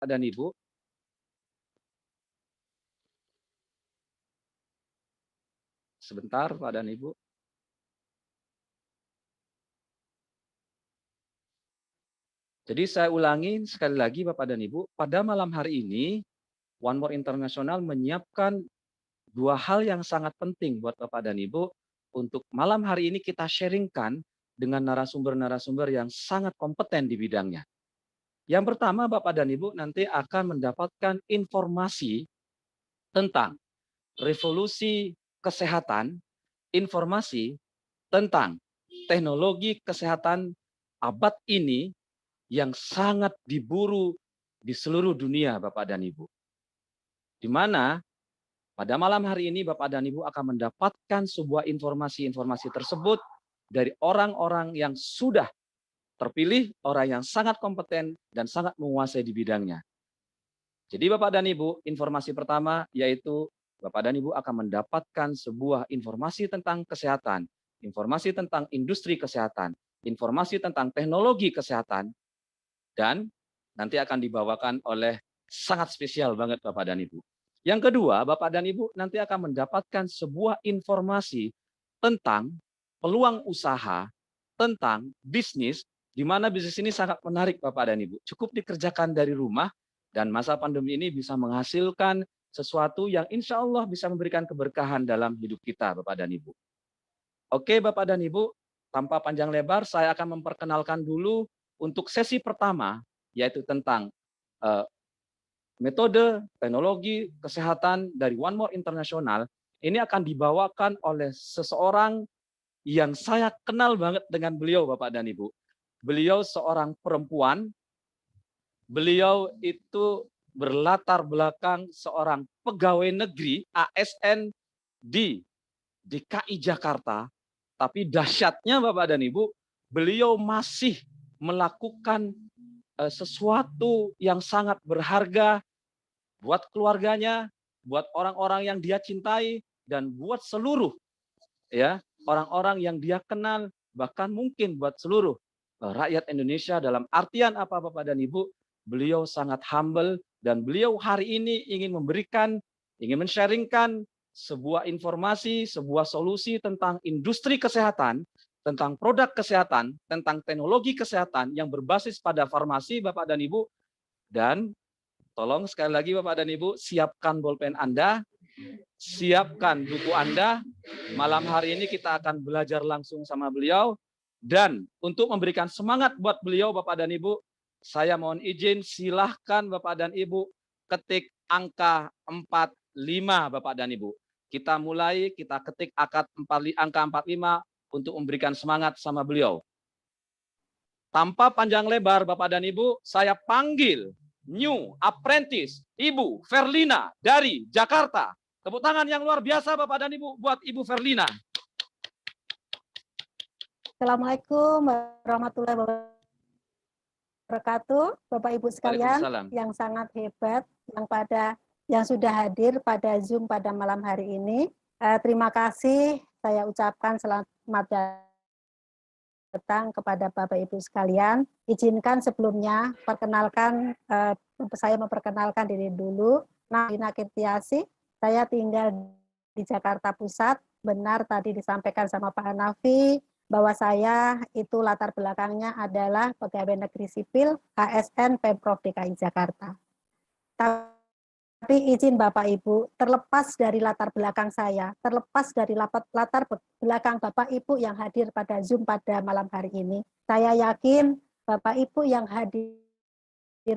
dan Ibu. Sebentar Pak dan Ibu. Jadi saya ulangi sekali lagi Bapak dan Ibu, pada malam hari ini One More International menyiapkan dua hal yang sangat penting buat Bapak dan Ibu untuk malam hari ini kita sharingkan dengan narasumber-narasumber yang sangat kompeten di bidangnya. Yang pertama Bapak dan Ibu nanti akan mendapatkan informasi tentang revolusi kesehatan, informasi tentang teknologi kesehatan abad ini yang sangat diburu di seluruh dunia Bapak dan Ibu. Di mana pada malam hari ini Bapak dan Ibu akan mendapatkan sebuah informasi-informasi tersebut dari orang-orang yang sudah terpilih, orang yang sangat kompeten dan sangat menguasai di bidangnya. Jadi Bapak dan Ibu, informasi pertama yaitu Bapak dan Ibu akan mendapatkan sebuah informasi tentang kesehatan, informasi tentang industri kesehatan, informasi tentang teknologi kesehatan, dan nanti akan dibawakan oleh sangat spesial banget Bapak dan Ibu. Yang kedua, Bapak dan Ibu nanti akan mendapatkan sebuah informasi tentang peluang usaha, tentang bisnis, di mana bisnis ini sangat menarik Bapak dan Ibu. Cukup dikerjakan dari rumah, dan masa pandemi ini bisa menghasilkan sesuatu yang insya Allah bisa memberikan keberkahan dalam hidup kita Bapak dan Ibu. Oke Bapak dan Ibu, tanpa panjang lebar saya akan memperkenalkan dulu untuk sesi pertama, yaitu tentang metode teknologi kesehatan dari One More International. Ini akan dibawakan oleh seseorang yang saya kenal banget dengan beliau Bapak dan Ibu. Beliau seorang perempuan, beliau itu berlatar belakang seorang pegawai negeri ASN di DKI Jakarta, tapi dahsyatnya Bapak dan Ibu, beliau masih melakukan sesuatu yang sangat berharga buat keluarganya, buat orang-orang yang dia cintai, dan buat seluruh ya orang-orang yang dia kenal, bahkan mungkin buat seluruh rakyat Indonesia. Dalam artian apa Bapak dan Ibu? Beliau sangat humble dan beliau hari ini ingin men-sharingkan sebuah informasi, sebuah solusi tentang industri kesehatan, tentang produk kesehatan, tentang teknologi kesehatan yang berbasis pada farmasi Bapak dan Ibu. Dan tolong sekali lagi Bapak dan Ibu, siapkan bolpen Anda, siapkan buku Anda. Malam hari ini kita akan belajar langsung sama beliau. Dan untuk memberikan semangat buat beliau Bapak dan Ibu, saya mohon izin silahkan Bapak dan Ibu ketik angka 45 Bapak dan Ibu. Kita mulai, kita ketik angka 45 untuk memberikan semangat sama beliau. Tanpa panjang lebar Bapak dan Ibu, saya panggil New Apprentice Ibu Verlina dari Jakarta. Tepuk tangan yang luar biasa Bapak dan Ibu buat Ibu Verlina. Assalamualaikum warahmatullahi wabarakatuh, Bapak Ibu sekalian yang sangat hebat, yang sudah hadir pada Zoom pada malam hari ini. Terima kasih saya ucapkan selamat datang kepada Bapak Ibu sekalian. Izinkan sebelumnya saya memperkenalkan diri dulu. Nalina Kirtiasi, saya tinggal di Jakarta Pusat. Benar tadi disampaikan sama Pak Hanafi bahwa saya itu latar belakangnya adalah pegawai negeri sipil ASN Pemprov DKI Jakarta. Tapi izin Bapak Ibu, terlepas dari latar belakang saya, terlepas dari latar belakang Bapak Ibu yang hadir pada Zoom pada malam hari ini, saya yakin Bapak Ibu yang hadir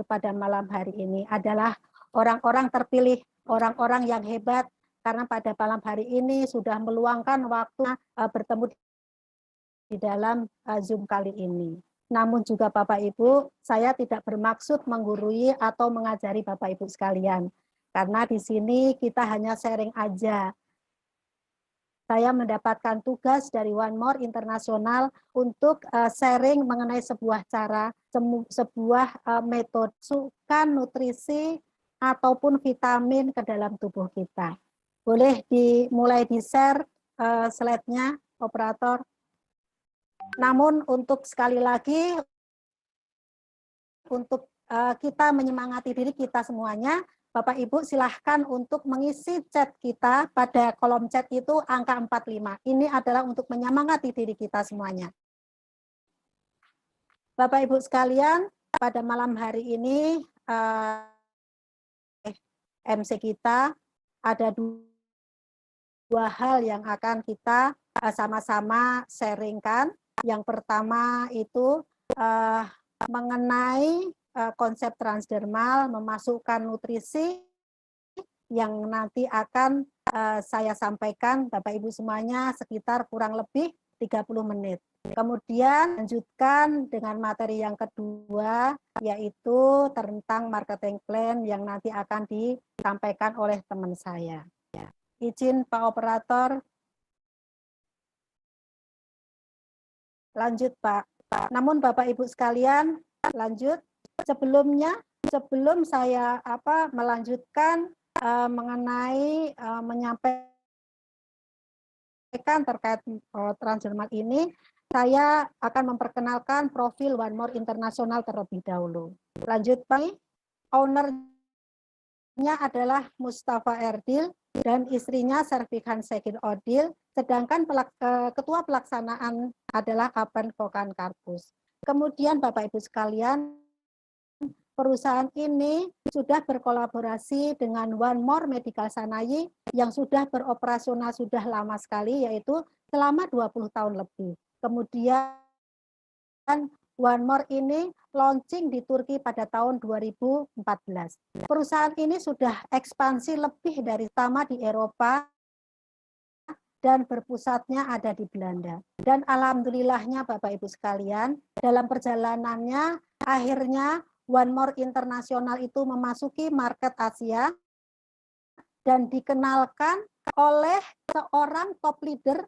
pada malam hari ini adalah orang-orang terpilih, orang-orang yang hebat, karena pada malam hari ini sudah meluangkan waktu bertemu di dalam Zoom kali ini. Namun juga Bapak Ibu, saya tidak bermaksud menggurui atau mengajari Bapak Ibu sekalian. Karena di sini kita hanya sharing aja. Saya mendapatkan tugas dari One More International untuk sharing mengenai sebuah cara, sebuah metode masukkan nutrisi ataupun vitamin ke dalam tubuh kita. Boleh dimulai di-share slide-nya, operator. Namun untuk sekali lagi, untuk kita menyemangati diri kita semuanya. Bapak Ibu silahkan untuk mengisi chat kita pada kolom chat itu angka 45. Ini adalah untuk menyemangati diri kita semuanya. Bapak Ibu sekalian, pada malam hari ini MC kita ada dua hal yang akan kita sama-sama sharingkan. Yang pertama itu mengenai konsep transdermal, memasukkan nutrisi yang nanti akan saya sampaikan Bapak Ibu semuanya sekitar kurang lebih 30 menit. Kemudian lanjutkan dengan materi yang kedua, yaitu tentang marketing plan yang nanti akan disampaikan oleh teman saya. Izin Pak Operator. Lanjut Pak. Namun Bapak Ibu sekalian, lanjut. Sebelum saya melanjutkan mengenai menyampaikan terkait transdermal ini, saya akan memperkenalkan profil One More International terlebih dahulu. Lanjut Pak. Ownernya adalah Mustafa Erdil dan istrinya Servikan Sekir Odil, sedangkan ketua pelaksanaan adalah Apen Kokan Karpus. Kemudian Bapak Ibu sekalian, perusahaan ini sudah berkolaborasi dengan One More Medical Sanayi yang sudah beroperasional sudah lama sekali, yaitu selama 20 tahun lebih. Kemudian One More ini launching di Turki pada tahun 2014. Perusahaan ini sudah ekspansi lebih dari pertama di Eropa dan berpusatnya ada di Belanda. Dan alhamdulillahnya Bapak Ibu sekalian, dalam perjalanannya akhirnya One More International itu memasuki market Asia dan dikenalkan oleh seorang top leader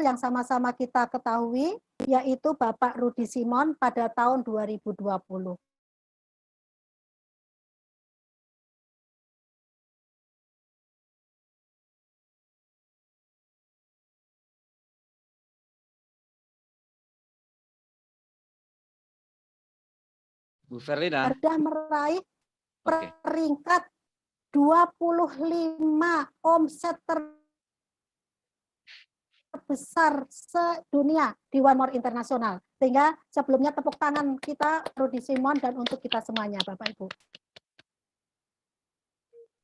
yang sama-sama kita ketahui, yaitu Bapak Rudi Simon pada tahun 2020. Bu Ferlina. Sudah meraih peringkat 25 omset terbesar sedunia di One More International. Sehingga sebelumnya tepuk tangan kita Rudi Simon dan untuk kita semuanya Bapak Ibu.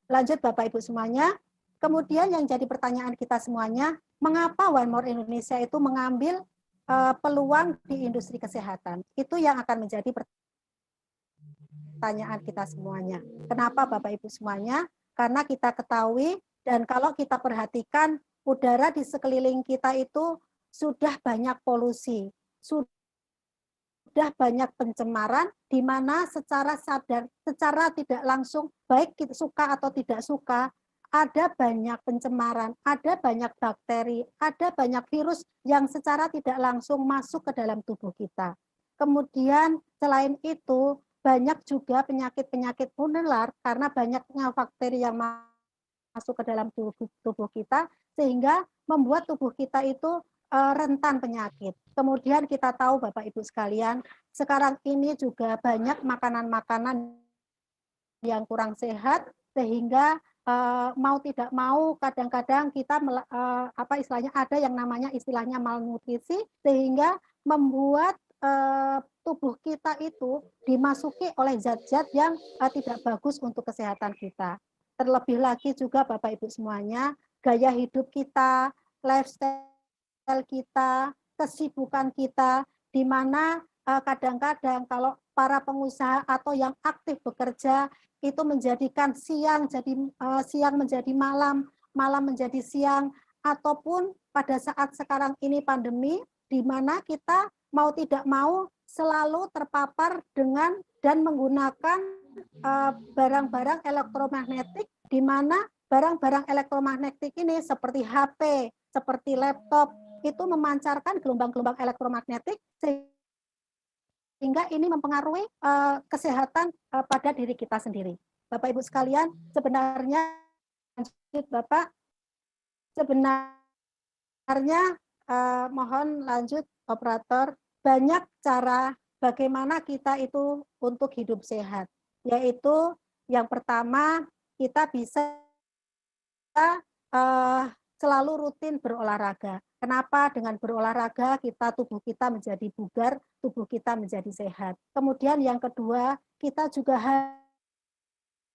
Lanjut Bapak Ibu semuanya. Kemudian yang jadi pertanyaan kita semuanya, mengapa One More Indonesia itu mengambil peluang di industri kesehatan? Itu yang akan menjadi pertanyaan kita semuanya. Kenapa Bapak Ibu semuanya? Karena kita ketahui dan kalau kita perhatikan udara di sekeliling kita itu sudah banyak polusi, sudah banyak pencemaran di mana secara sadar, secara tidak langsung, baik kita suka atau tidak suka, ada banyak pencemaran, ada banyak bakteri, ada banyak virus yang secara tidak langsung masuk ke dalam tubuh kita. Kemudian selain itu, banyak juga penyakit-penyakit menular karena banyaknya bakteri yang masuk ke dalam tubuh kita, sehingga membuat tubuh kita itu rentan penyakit. Kemudian kita tahu Bapak Ibu sekalian, sekarang ini juga banyak makanan-makanan yang kurang sehat, sehingga mau tidak mau kadang-kadang kita istilahnya ada yang namanya istilahnya malnutrisi, sehingga membuat tubuh kita itu dimasuki oleh zat-zat yang tidak bagus untuk kesehatan kita. Terlebih lagi juga Bapak Ibu semuanya, gaya hidup kita, lifestyle kita, kesibukan kita, di mana kadang-kadang kalau para pengusaha atau yang aktif bekerja itu menjadikan siang menjadi malam, malam menjadi siang, ataupun pada saat sekarang ini pandemi, di mana kita mau tidak mau selalu terpapar dengan dan menggunakan barang-barang elektromagnetik, di mana barang-barang elektromagnetik ini seperti HP, seperti laptop, itu memancarkan gelombang-gelombang elektromagnetik sehingga ini mempengaruhi kesehatan pada diri kita sendiri. Bapak Ibu sekalian, sebenarnya Bapak, sebenarnya mohon lanjut operator, banyak cara bagaimana kita itu untuk hidup sehat. Yaitu yang pertama, kita bisa selalu rutin berolahraga. Kenapa? Dengan berolahraga tubuh kita menjadi bugar, tubuh kita menjadi sehat. Kemudian yang kedua, kita juga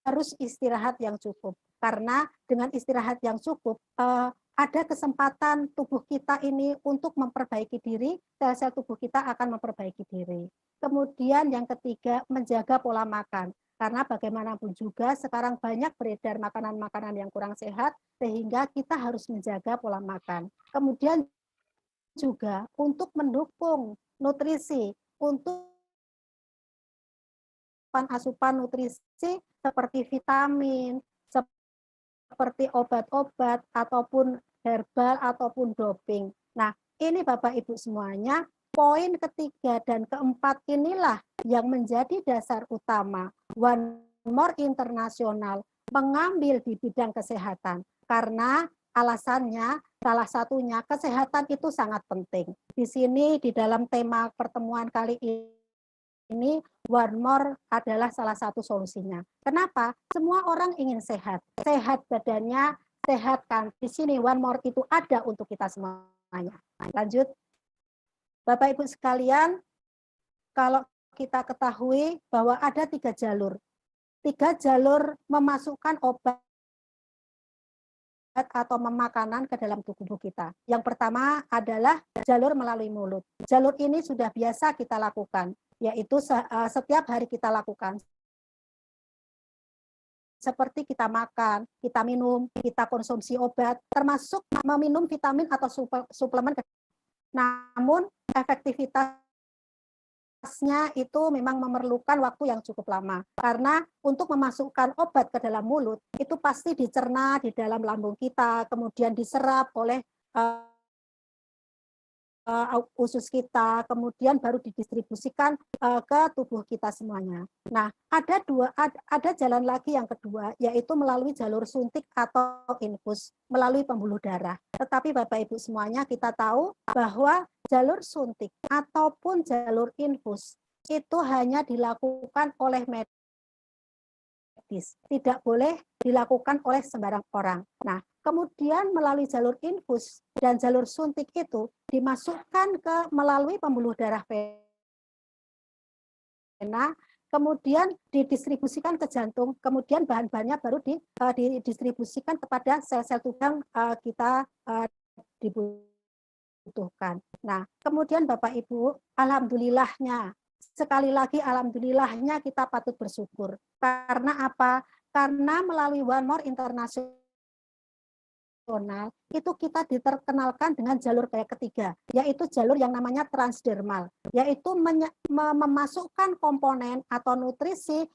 harus istirahat yang cukup. Karena dengan istirahat yang cukup, ada kesempatan tubuh kita ini untuk memperbaiki diri, sel-sel tubuh kita akan memperbaiki diri. Kemudian yang ketiga, menjaga pola makan. Karena bagaimanapun juga sekarang banyak beredar makanan-makanan yang kurang sehat, sehingga kita harus menjaga pola makan. Kemudian juga untuk mendukung nutrisi, untuk asupan nutrisi seperti vitamin, seperti obat-obat, ataupun herbal, ataupun doping. Nah, ini Bapak Ibu semuanya, poin ketiga dan keempat inilah yang menjadi dasar utama One More International mengambil di bidang kesehatan. Karena alasannya, salah satunya kesehatan itu sangat penting. Di sini, di dalam tema pertemuan kali ini, One More adalah salah satu solusinya. Kenapa? Semua orang ingin sehat. Sehat badannya, sehat kan. Di sini One More itu ada untuk kita semuanya. Lanjut. Bapak Ibu sekalian, kalau kita ketahui bahwa ada 3 jalur. 3 jalur memasukkan obat atau makanan ke dalam tubuh kita. Yang pertama adalah jalur melalui mulut. Jalur ini sudah biasa kita lakukan, yaitu setiap hari kita lakukan. Seperti kita makan, kita minum, kita konsumsi obat, termasuk meminum vitamin atau suplemen. Namun efektivitasnya itu memang memerlukan waktu yang cukup lama. Karena untuk memasukkan obat ke dalam mulut, itu pasti dicerna di dalam lambung kita, kemudian diserap oleh usus kita, kemudian baru didistribusikan ke tubuh kita semuanya. Nah, ada jalan lagi yang kedua, yaitu melalui jalur suntik atau infus, melalui pembuluh darah. Tetapi Bapak Ibu semuanya, kita tahu bahwa jalur suntik ataupun jalur infus itu hanya dilakukan oleh medis, tidak boleh dilakukan oleh sembarang orang. Nah, kemudian melalui jalur infus dan jalur suntik itu dimasukkan melalui pembuluh darah vena, kemudian didistribusikan ke jantung, kemudian bahan-bahannya baru didistribusikan kepada sel-sel tubuh yang kita dibutuhkan. Nah, kemudian Bapak Ibu, alhamdulillahnya, sekali lagi alhamdulillahnya kita patut bersyukur. Karena apa? Karena melalui One More International itu kita diterkenalkan dengan jalur kayak ketiga, yaitu jalur yang namanya transdermal, yaitu memasukkan komponen atau nutrisi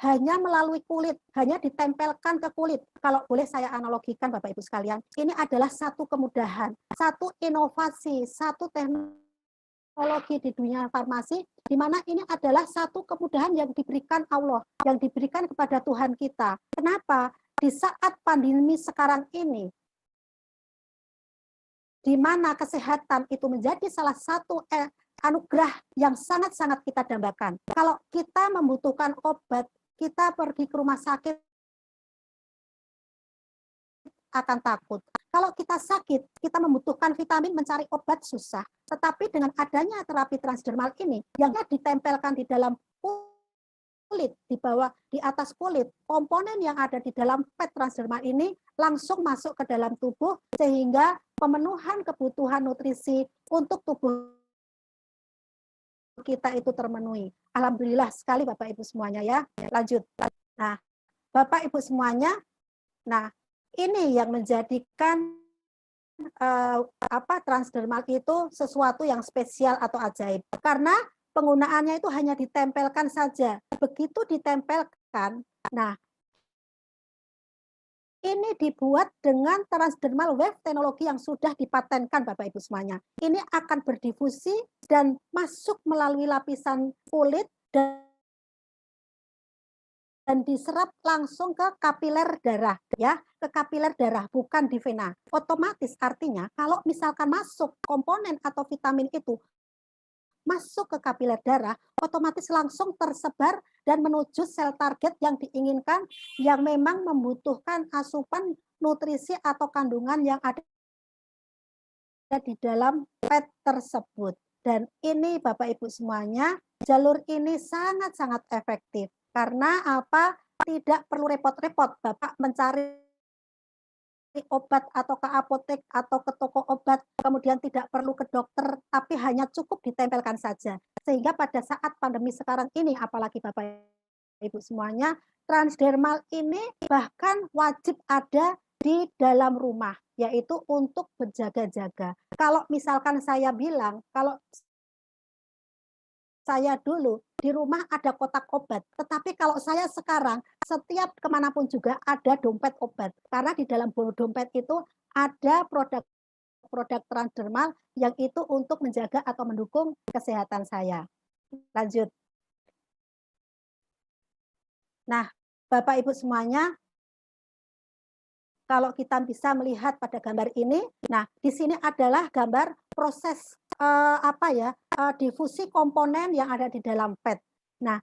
hanya melalui kulit, hanya ditempelkan ke kulit. Kalau boleh saya analogikan Bapak Ibu sekalian, ini adalah satu kemudahan, satu inovasi, satu teknologi di dunia farmasi, di mana ini adalah satu kemudahan yang diberikan Allah, yang diberikan kepada Tuhan kita. Kenapa? Di saat pandemi sekarang ini, di mana kesehatan itu menjadi salah satu anugerah yang sangat-sangat kita dambakan. Kalau kita membutuhkan obat, kita pergi ke rumah sakit akan takut. Kalau kita sakit, kita membutuhkan vitamin, mencari obat susah. Tetapi dengan adanya terapi transdermal ini, yang ditempelkan di dalam kulit, di bawah, di atas kulit, komponen yang ada di dalam pad transdermal ini langsung masuk ke dalam tubuh, sehingga pemenuhan kebutuhan nutrisi untuk tubuh kita itu termenuhi. Alhamdulillah sekali Bapak Ibu semuanya ya. Lanjut. Nah, Bapak Ibu semuanya, nah ini yang menjadikan transdermal itu sesuatu yang spesial atau ajaib. Karena penggunaannya itu hanya ditempelkan saja. Begitu ditempelkan, nah ini dibuat dengan transdermal wave teknologi yang sudah dipatenkan Bapak Ibu semuanya. Ini akan berdifusi dan masuk melalui lapisan kulit dan diserap langsung ke kapiler darah, ya, ke kapiler darah, bukan di vena. Otomatis artinya kalau misalkan masuk komponen atau vitamin itu masuk ke kapiler darah, otomatis langsung tersebar dan menuju sel target yang diinginkan, yang memang membutuhkan asupan nutrisi atau kandungan yang ada di dalam PET tersebut. Dan ini Bapak Ibu semuanya, jalur ini sangat-sangat efektif. Karena apa? Tidak perlu repot-repot Bapak mencari obat atau ke apotek atau ke toko obat, kemudian tidak perlu ke dokter, tapi hanya cukup ditempelkan saja. Sehingga pada saat pandemi sekarang ini, apalagi Bapak Ibu semuanya, transdermal ini bahkan wajib ada di dalam rumah, yaitu untuk berjaga-jaga. Kalau misalkan saya bilang, kalau saya dulu di rumah ada kotak obat, tetapi kalau saya sekarang setiap kemanapun juga ada dompet obat, karena di dalam dompet itu ada produk-produk transdermal yang itu untuk menjaga atau mendukung kesehatan saya. Lanjut. Nah, Bapak Ibu semuanya, kalau kita bisa melihat pada gambar ini, nah di sini adalah gambar proses difusi komponen yang ada di dalam PET. Nah,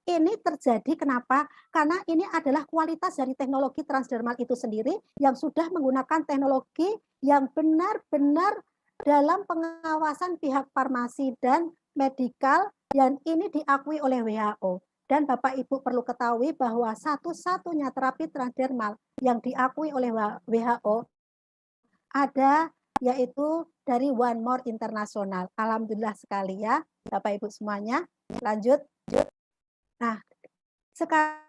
ini terjadi kenapa? Karena ini adalah kualitas dari teknologi transdermal itu sendiri yang sudah menggunakan teknologi yang benar-benar dalam pengawasan pihak farmasi dan medikal, dan ini diakui oleh WHO. Dan Bapak Ibu perlu ketahui bahwa satu-satunya terapi transdermal yang diakui oleh WHO ada, yaitu dari One More International. Alhamdulillah sekali ya Bapak Ibu semuanya. Lanjut. Nah, sekarang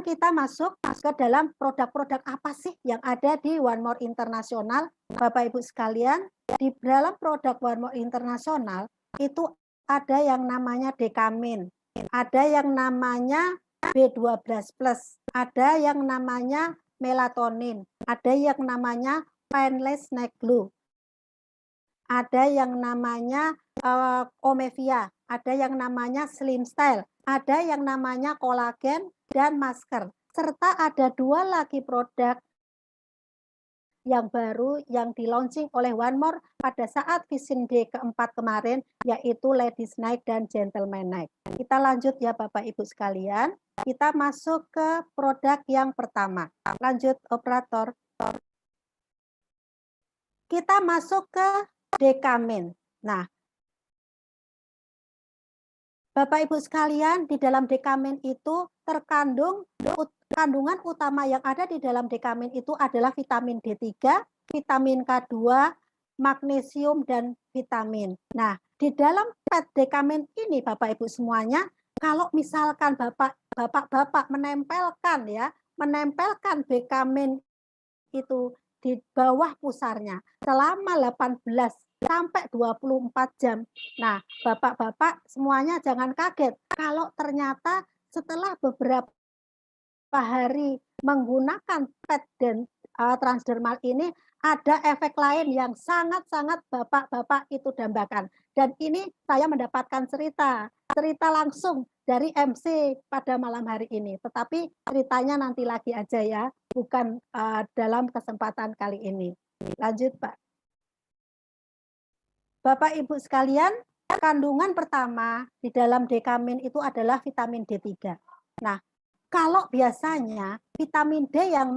kita masuk ke dalam produk-produk apa sih yang ada di One More International. Bapak Ibu sekalian, di dalam produk One More International itu ada yang namanya Dekamin, ada yang namanya B12+, ada yang namanya melatonin, ada yang namanya painless neck glue, ada yang namanya Omevia, ada yang namanya Slim Style, ada yang namanya kolagen dan masker, serta ada 2 lagi produk yang baru yang di-launching oleh One More pada saat Vision Day keempat kemarin, yaitu Ladies Night dan Gentleman Night. Kita lanjut ya Bapak Ibu sekalian, kita masuk ke produk yang pertama. Lanjut operator. Kita masuk ke Dekamin. Nah, Bapak Ibu sekalian, di dalam Dekamin itu terkandung kandungan utama yang ada di dalam Dekamin itu adalah vitamin D3, vitamin K2, magnesium, dan vitamin. Nah, di dalam PET Dekamin ini Bapak Ibu semuanya, kalau misalkan Bapak menempelkan Dekamin itu di bawah pusarnya selama 18 sampai 24 jam. Nah, Bapak-bapak semuanya jangan kaget kalau ternyata setelah beberapa hari menggunakan PET dan transdermal ini ada efek lain yang sangat-sangat Bapak-bapak itu dambakan. Dan ini saya mendapatkan cerita langsung dari MC pada malam hari ini. Tetapi ceritanya nanti lagi aja ya, bukan dalam kesempatan kali ini. Lanjut, Pak. Bapak Ibu sekalian, kandungan pertama di dalam Dekamin itu adalah vitamin D3. Nah, kalau biasanya vitamin D yang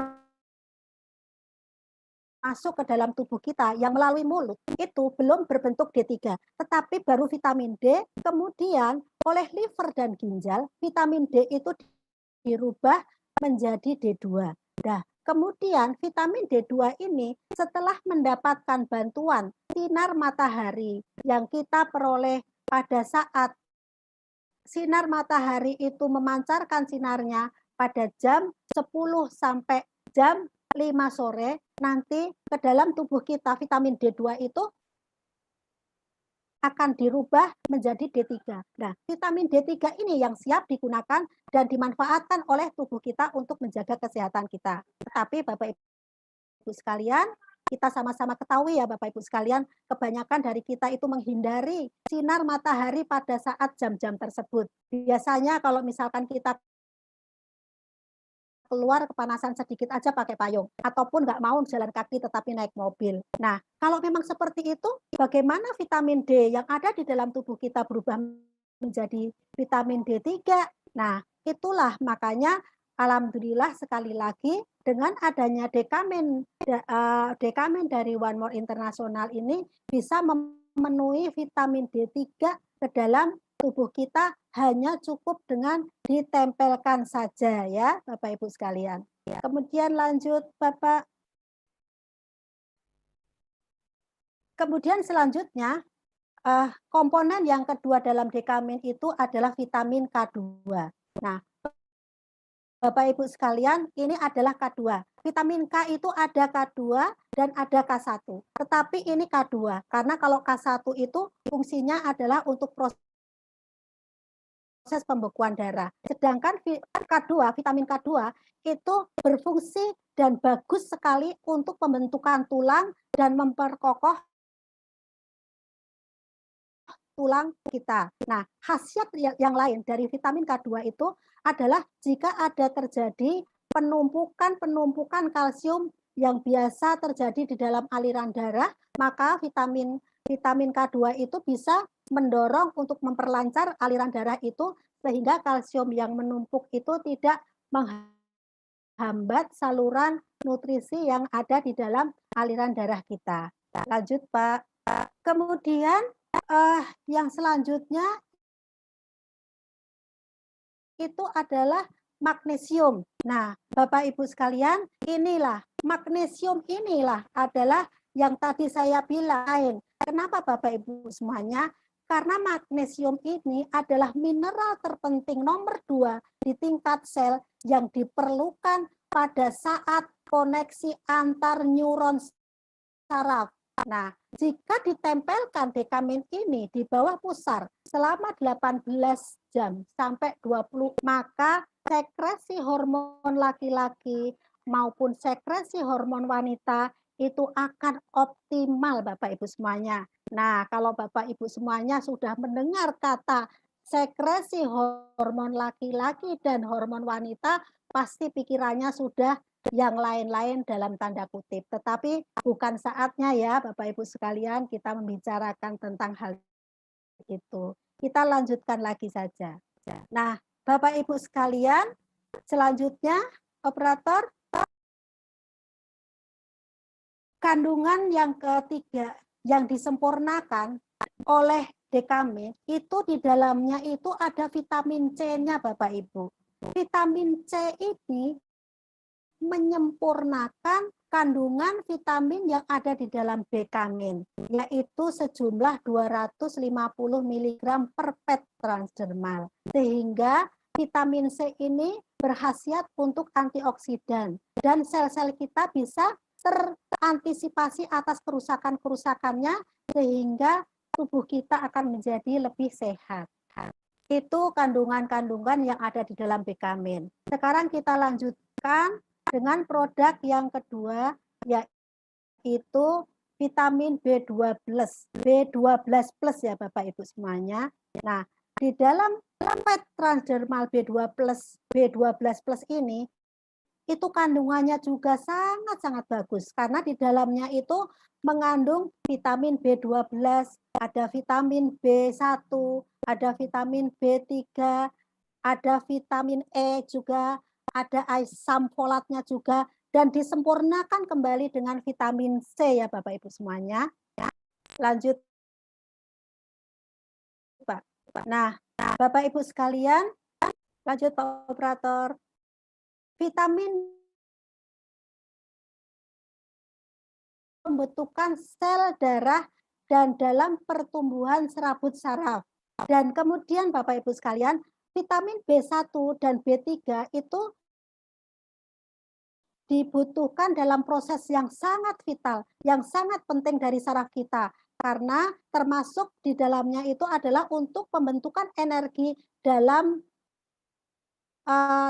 masuk ke dalam tubuh kita yang melalui mulut itu belum berbentuk D3, tetapi baru vitamin D, kemudian oleh liver dan ginjal, vitamin D itu dirubah menjadi D2. Nah, kemudian vitamin D2 ini setelah mendapatkan bantuan sinar matahari yang kita peroleh pada saat sinar matahari itu memancarkan sinarnya pada jam 10 sampai jam 5 sore, nanti ke dalam tubuh kita vitamin D2 itu akan dirubah menjadi D3. Nah, vitamin D3 ini yang siap digunakan dan dimanfaatkan oleh tubuh kita untuk menjaga kesehatan kita. Tetapi Bapak Ibu sekalian, kita sama-sama ketahui ya Bapak Ibu sekalian, kebanyakan dari kita itu menghindari sinar matahari pada saat jam-jam tersebut. Biasanya kalau misalkan kita keluar kepanasan sedikit aja pakai payung, ataupun nggak mau jalan kaki tetapi naik mobil. Nah, kalau memang seperti itu, bagaimana vitamin D yang ada di dalam tubuh kita berubah menjadi vitamin D3? Nah, itulah makanya alhamdulillah sekali lagi dengan adanya Dekamen dari One More International ini bisa memenuhi vitamin D3 ke dalam tubuh kita hanya cukup dengan ditempelkan saja ya Bapak Ibu sekalian. Kemudian lanjut Bapak. Kemudian selanjutnya komponen yang kedua dalam Dekamin itu adalah vitamin K2. Nah, Bapak Ibu sekalian, ini adalah K2. Vitamin K itu ada K2 dan ada K1. Tetapi ini K2 karena kalau K1 itu fungsinya adalah untuk proses pembekuan darah. Sedangkan K2, vitamin K2 itu berfungsi dan bagus sekali untuk pembentukan tulang dan memperkokoh tulang kita. Nah, khasiat yang lain dari vitamin K2 itu adalah jika ada terjadi penumpukan kalsium yang biasa terjadi di dalam aliran darah, maka vitamin K2 itu bisa mendorong untuk memperlancar aliran darah itu sehingga kalsium yang menumpuk itu tidak menghambat saluran nutrisi yang ada di dalam aliran darah kita. Lanjut, Pak. Kemudian yang selanjutnya itu adalah magnesium. Nah, Bapak Ibu sekalian, magnesium inilah adalah yang tadi saya bilang. Kenapa Bapak Ibu semuanya? Karena magnesium ini adalah mineral terpenting nomor 2 di tingkat sel yang diperlukan pada saat koneksi antar neuron saraf. Nah, jika ditempelkan Dekamin ini di bawah pusar selama 18 jam sampai 20, maka sekresi hormon laki-laki maupun sekresi hormon wanita itu akan optimal Bapak Ibu semuanya. Nah, kalau Bapak Ibu semuanya sudah mendengar kata sekresi hormon laki-laki dan hormon wanita, pasti pikirannya sudah yang lain-lain dalam tanda kutip. Tetapi bukan saatnya ya Bapak Ibu sekalian kita membicarakan tentang hal itu. Kita lanjutkan lagi saja. Nah, Bapak Ibu sekalian, selanjutnya operator, kandungan yang ketiga yang disempurnakan oleh Dekamin itu di dalamnya itu ada vitamin C-nya Bapak Ibu. Vitamin C ini menyempurnakan kandungan vitamin yang ada di dalam Dekamin, yaitu sejumlah 250 mg per pet transdermal. Sehingga vitamin C ini berkhasiat untuk antioksidan dan sel-sel kita bisa terantisipasi atas kerusakan-kerusakannya sehingga tubuh kita akan menjadi lebih sehat. Itu kandungan-kandungan yang ada di dalam Dekamin. Sekarang kita lanjutkan dengan produk yang kedua, yaitu vitamin B12 plus ya Bapak Ibu semuanya. Nah, di dalam pet transdermal B12 plus ini, itu kandungannya juga sangat-sangat bagus, karena di dalamnya itu mengandung vitamin B12, ada vitamin B1, ada vitamin B3, ada vitamin E juga, ada asam folatnya juga, dan disempurnakan kembali dengan vitamin C ya Bapak Ibu semuanya. Lanjut Pak. Nah, Bapak Ibu sekalian, lanjut Pak Operator. Vitamin pembentukan sel darah dan dalam pertumbuhan serabut saraf. Dan kemudian Bapak Ibu sekalian, vitamin B1 dan B3 itu dibutuhkan dalam proses yang sangat vital, yang sangat penting dari saraf kita. Karena termasuk di dalamnya itu adalah untuk pembentukan energi dalam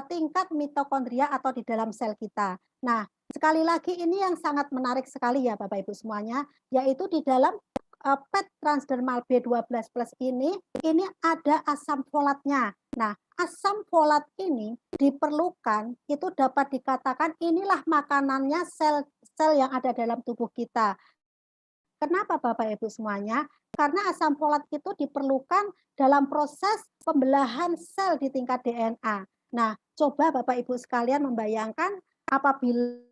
tingkat mitokondria atau di dalam sel kita. Nah, sekali lagi ini yang sangat menarik sekali ya Bapak Ibu semuanya, yaitu di dalam PET transdermal B12 plus ini ada asam folatnya. Nah, asam folat ini diperlukan, itu dapat dikatakan inilah makanannya sel-sel yang ada dalam tubuh kita. Kenapa Bapak Ibu semuanya? Karena asam folat itu diperlukan dalam proses pembelahan sel di tingkat DNA. Nah, coba Bapak Ibu sekalian membayangkan apabila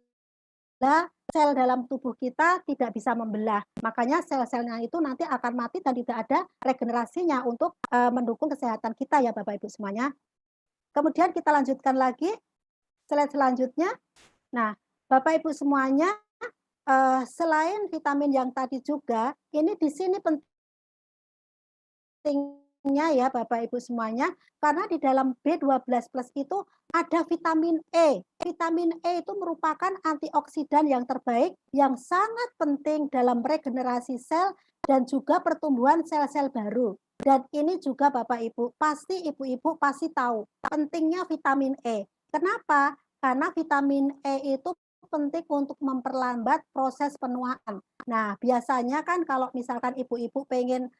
sel dalam tubuh kita tidak bisa membelah. Makanya sel-selnya itu nanti akan mati dan tidak ada regenerasinya untuk mendukung kesehatan kita ya Bapak Ibu semuanya. Kemudian kita lanjutkan lagi slide selanjutnya. Nah, Bapak Ibu semuanya, selain vitamin yang tadi juga, ini di sini pentingnya ya Bapak Ibu semuanya, karena di dalam B12 plus itu ada vitamin E. Vitamin E itu merupakan antioksidan yang terbaik yang sangat penting dalam regenerasi sel dan juga pertumbuhan sel-sel baru. Dan ini juga Bapak Ibu, pasti ibu-ibu pasti tahu pentingnya vitamin E. Kenapa? Karena vitamin E itu penting untuk memperlambat proses penuaan. Nah, biasanya kan kalau misalkan ibu-ibu pengen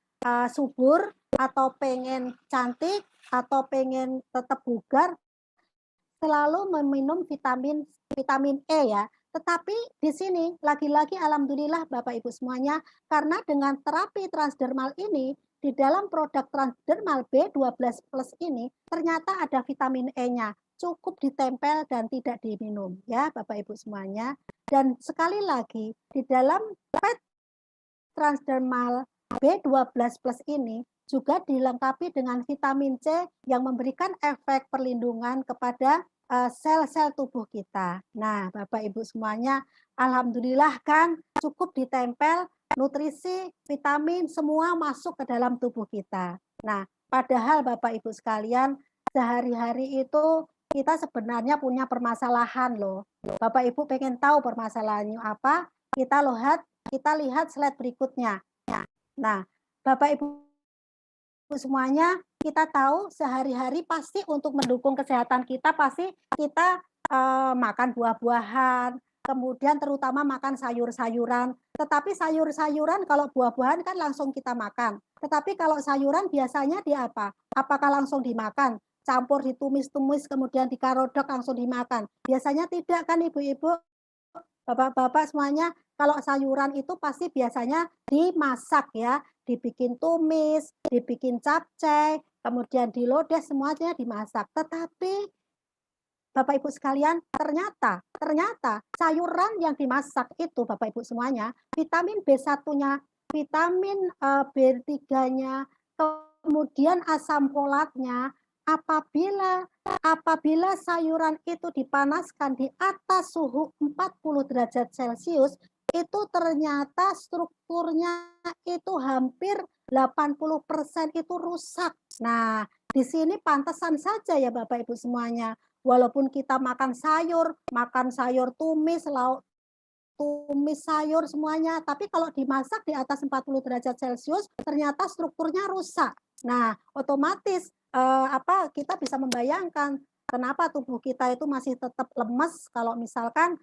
subur atau pengen cantik atau pengen tetap bugar, selalu meminum vitamin E ya. Tetapi di sini lagi-lagi alhamdulillah Bapak Ibu semuanya, karena dengan terapi transdermal ini di dalam produk transdermal B12 plus ini ternyata ada vitamin E-nya. Cukup ditempel dan tidak diminum ya Bapak Ibu semuanya. Dan sekali lagi di dalam PET transdermal B12 plus ini juga dilengkapi dengan vitamin C yang memberikan efek perlindungan kepada sel-sel tubuh kita. Nah, Bapak Ibu semuanya, alhamdulillah kan cukup ditempel nutrisi, vitamin semua masuk ke dalam tubuh kita. Nah, padahal Bapak Ibu sekalian, sehari-hari itu kita sebenarnya punya permasalahan loh. Bapak Ibu pengen tahu permasalahannya apa? Kita lihat slide berikutnya. Nah, Bapak Ibu semuanya, kita tahu sehari-hari pasti untuk mendukung kesehatan kita pasti kita makan buah-buahan, kemudian terutama makan sayur-sayuran. Tetapi sayur-sayuran kalau buah-buahan kan langsung kita makan. Tetapi kalau sayuran biasanya di apa? Apakah langsung dimakan? Campur ditumis-tumis kemudian dikarodok langsung dimakan. Biasanya tidak kan ibu-ibu, bapak-bapak semuanya, kalau sayuran itu pasti biasanya dimasak ya, dibikin tumis, dibikin capcay, kemudian dilodeh semuanya dimasak. Tetapi Bapak Ibu sekalian, ternyata sayuran yang dimasak itu Bapak Ibu semuanya, vitamin B1-nya, vitamin B3-nya, kemudian asam folatnya, apabila apabila sayuran itu dipanaskan di atas suhu 40 derajat Celcius, itu ternyata strukturnya itu hampir 80% itu rusak. Nah, di sini pantesan saja ya Bapak Ibu semuanya, walaupun kita makan sayur tumis, lauk tumis sayur semuanya, tapi kalau dimasak di atas 40 derajat Celcius ternyata strukturnya rusak. Nah, otomatis kita bisa membayangkan kenapa tubuh kita itu masih tetap lemes kalau misalkan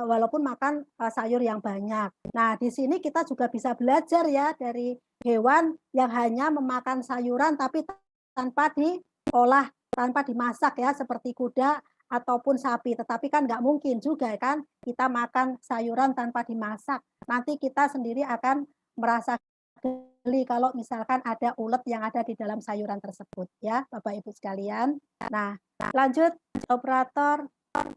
walaupun makan sayur yang banyak. Nah, di sini kita juga bisa belajar ya dari hewan yang hanya memakan sayuran tapi tanpa diolah, tanpa dimasak ya, seperti kuda ataupun sapi. Tetapi kan nggak mungkin juga kan kita makan sayuran tanpa dimasak. Nanti kita sendiri akan merasa geli kalau misalkan ada ulet yang ada di dalam sayuran tersebut ya, Bapak Ibu sekalian. Nah, lanjut operator,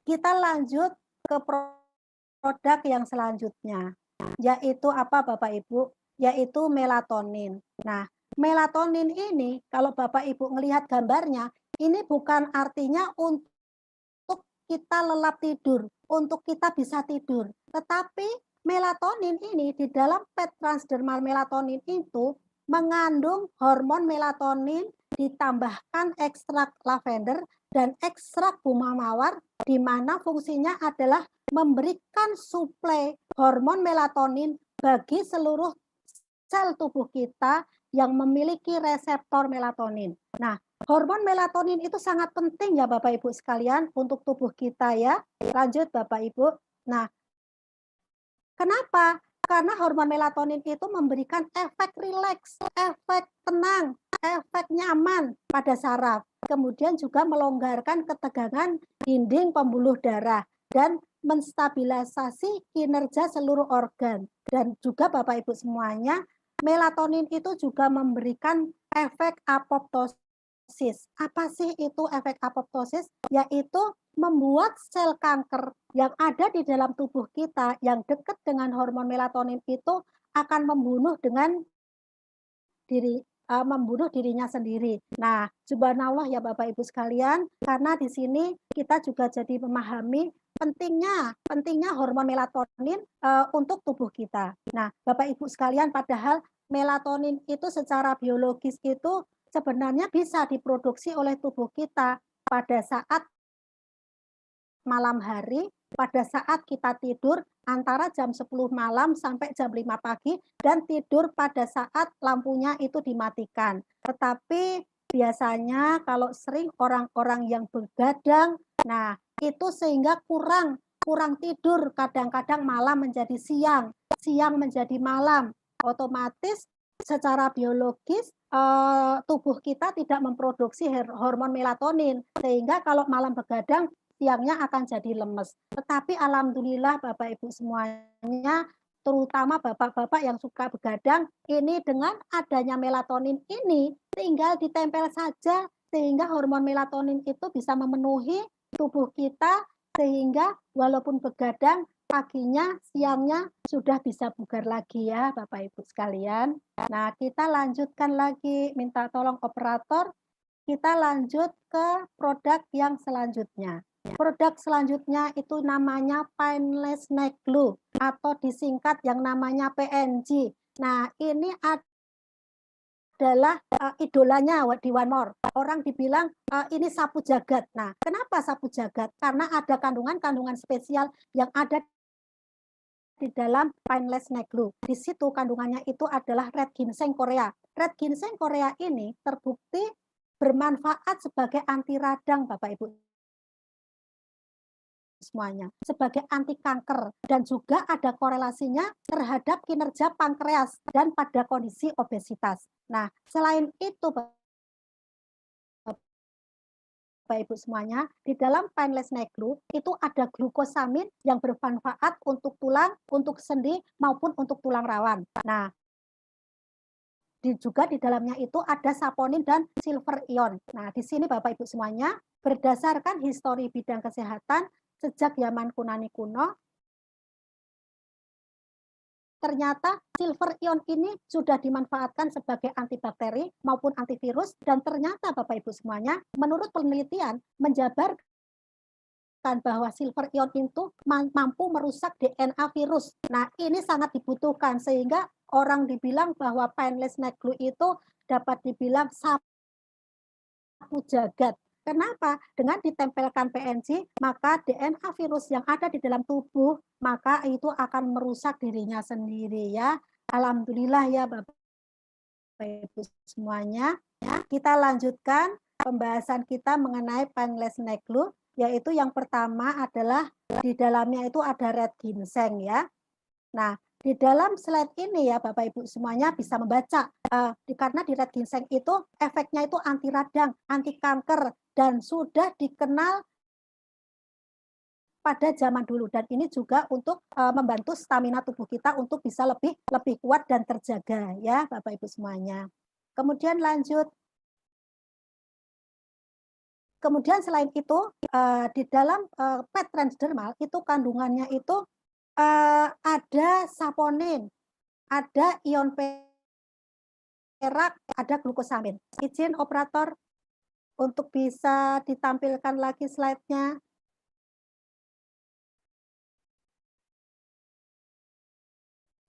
kita lanjut ke produk yang selanjutnya, yaitu apa Bapak Ibu? Yaitu melatonin. Nah, melatonin ini kalau Bapak Ibu melihat gambarnya, ini bukan artinya untuk kita lelap tidur, untuk kita bisa tidur. Tetapi melatonin ini di dalam PET transdermal melatonin itu mengandung hormon melatonin ditambahkan ekstrak lavender dan ekstrak bunga mawar, di mana fungsinya adalah memberikan suplai hormon melatonin bagi seluruh sel tubuh kita yang memiliki reseptor melatonin. Nah, hormon melatonin itu sangat penting ya Bapak Ibu sekalian untuk tubuh kita ya. Lanjut Bapak Ibu. Nah, kenapa? Karena hormon melatonin itu memberikan efek rileks, efek tenang, efek nyaman pada saraf, kemudian juga melonggarkan ketegangan dinding pembuluh darah dan menstabilisasi kinerja seluruh organ. Dan juga Bapak Ibu semuanya, melatonin itu juga memberikan efek apoptosis. Apa sih itu efek apoptosis? Yaitu membuat sel kanker yang ada di dalam tubuh kita yang dekat dengan hormon melatonin itu akan membunuh membunuh dirinya sendiri. Nah, subhanallah ya Bapak Ibu sekalian, karena di sini kita juga jadi memahami pentingnya hormon melatonin untuk tubuh kita. Nah, Bapak Ibu sekalian, padahal melatonin itu secara biologis itu sebenarnya bisa diproduksi oleh tubuh kita pada saat malam hari, pada saat kita tidur antara jam 10 malam sampai jam 5 pagi dan tidur pada saat lampunya itu dimatikan. Tetapi biasanya kalau sering orang-orang yang begadang, nah itu sehingga kurang tidur, kadang-kadang malam menjadi siang, siang menjadi malam. Otomatis secara biologis tubuh kita tidak memproduksi hormon melatonin, sehingga kalau malam begadang siangnya akan jadi lemes. Tetapi alhamdulillah Bapak Ibu semuanya, terutama bapak-bapak yang suka begadang, ini dengan adanya melatonin ini tinggal ditempel saja sehingga hormon melatonin itu bisa memenuhi tubuh kita sehingga walaupun begadang paginya, siangnya sudah bisa bugar lagi ya Bapak Ibu sekalian. Nah, kita lanjutkan lagi, minta tolong operator, kita lanjut ke produk yang selanjutnya. Produk selanjutnya itu namanya Painless Night Glow atau disingkat yang namanya PNG. Nah, ini adalah idolanya di One More. Orang dibilang ini sapu jagat. Nah, kenapa sapu jagat? Karena ada kandungan-kandungan spesial yang ada di dalam Painless Night Glow. Di situ kandungannya itu adalah red ginseng Korea. Red ginseng Korea ini terbukti bermanfaat sebagai anti radang Bapak Ibu semuanya, sebagai anti kanker, dan juga ada korelasinya terhadap kinerja pankreas dan pada kondisi obesitas. Nah, selain itu Bapak Ibu semuanya, di dalam Painless Night Glow itu ada glukosamin yang bermanfaat untuk tulang, untuk sendi maupun untuk tulang rawan. Nah, juga di dalamnya itu ada saponin dan silver ion. Nah, di sini Bapak Ibu semuanya, berdasarkan histori bidang kesehatan sejak zaman Yunani kuno, ternyata silver ion ini sudah dimanfaatkan sebagai antibakteri maupun antivirus, dan ternyata Bapak Ibu semuanya, menurut penelitian menjabarkan bahwa silver ion itu mampu merusak DNA virus. Nah, ini sangat dibutuhkan sehingga orang dibilang bahwa Painless Night Glow itu dapat dibilang sapu jagat. Kenapa? Dengan ditempelkan PNG, maka DNA virus yang ada di dalam tubuh, maka itu akan merusak dirinya sendiri ya. Alhamdulillah ya Bapak Ibu semuanya. Ya, kita lanjutkan pembahasan kita mengenai Painless Night Glow, yaitu yang pertama adalah di dalamnya itu ada red ginseng ya. Nah, di dalam slide ini ya Bapak Ibu semuanya bisa membaca, karena di red ginseng itu efeknya itu anti radang, anti kanker, dan sudah dikenal pada zaman dulu, dan ini juga untuk membantu stamina tubuh kita untuk bisa lebih kuat dan terjaga ya Bapak Ibu semuanya. Kemudian lanjut. Kemudian selain itu di dalam PET transdermal itu kandungannya itu ada saponin, ada ion perak, ada glukosamin. Izin operator untuk bisa ditampilkan lagi slide-nya.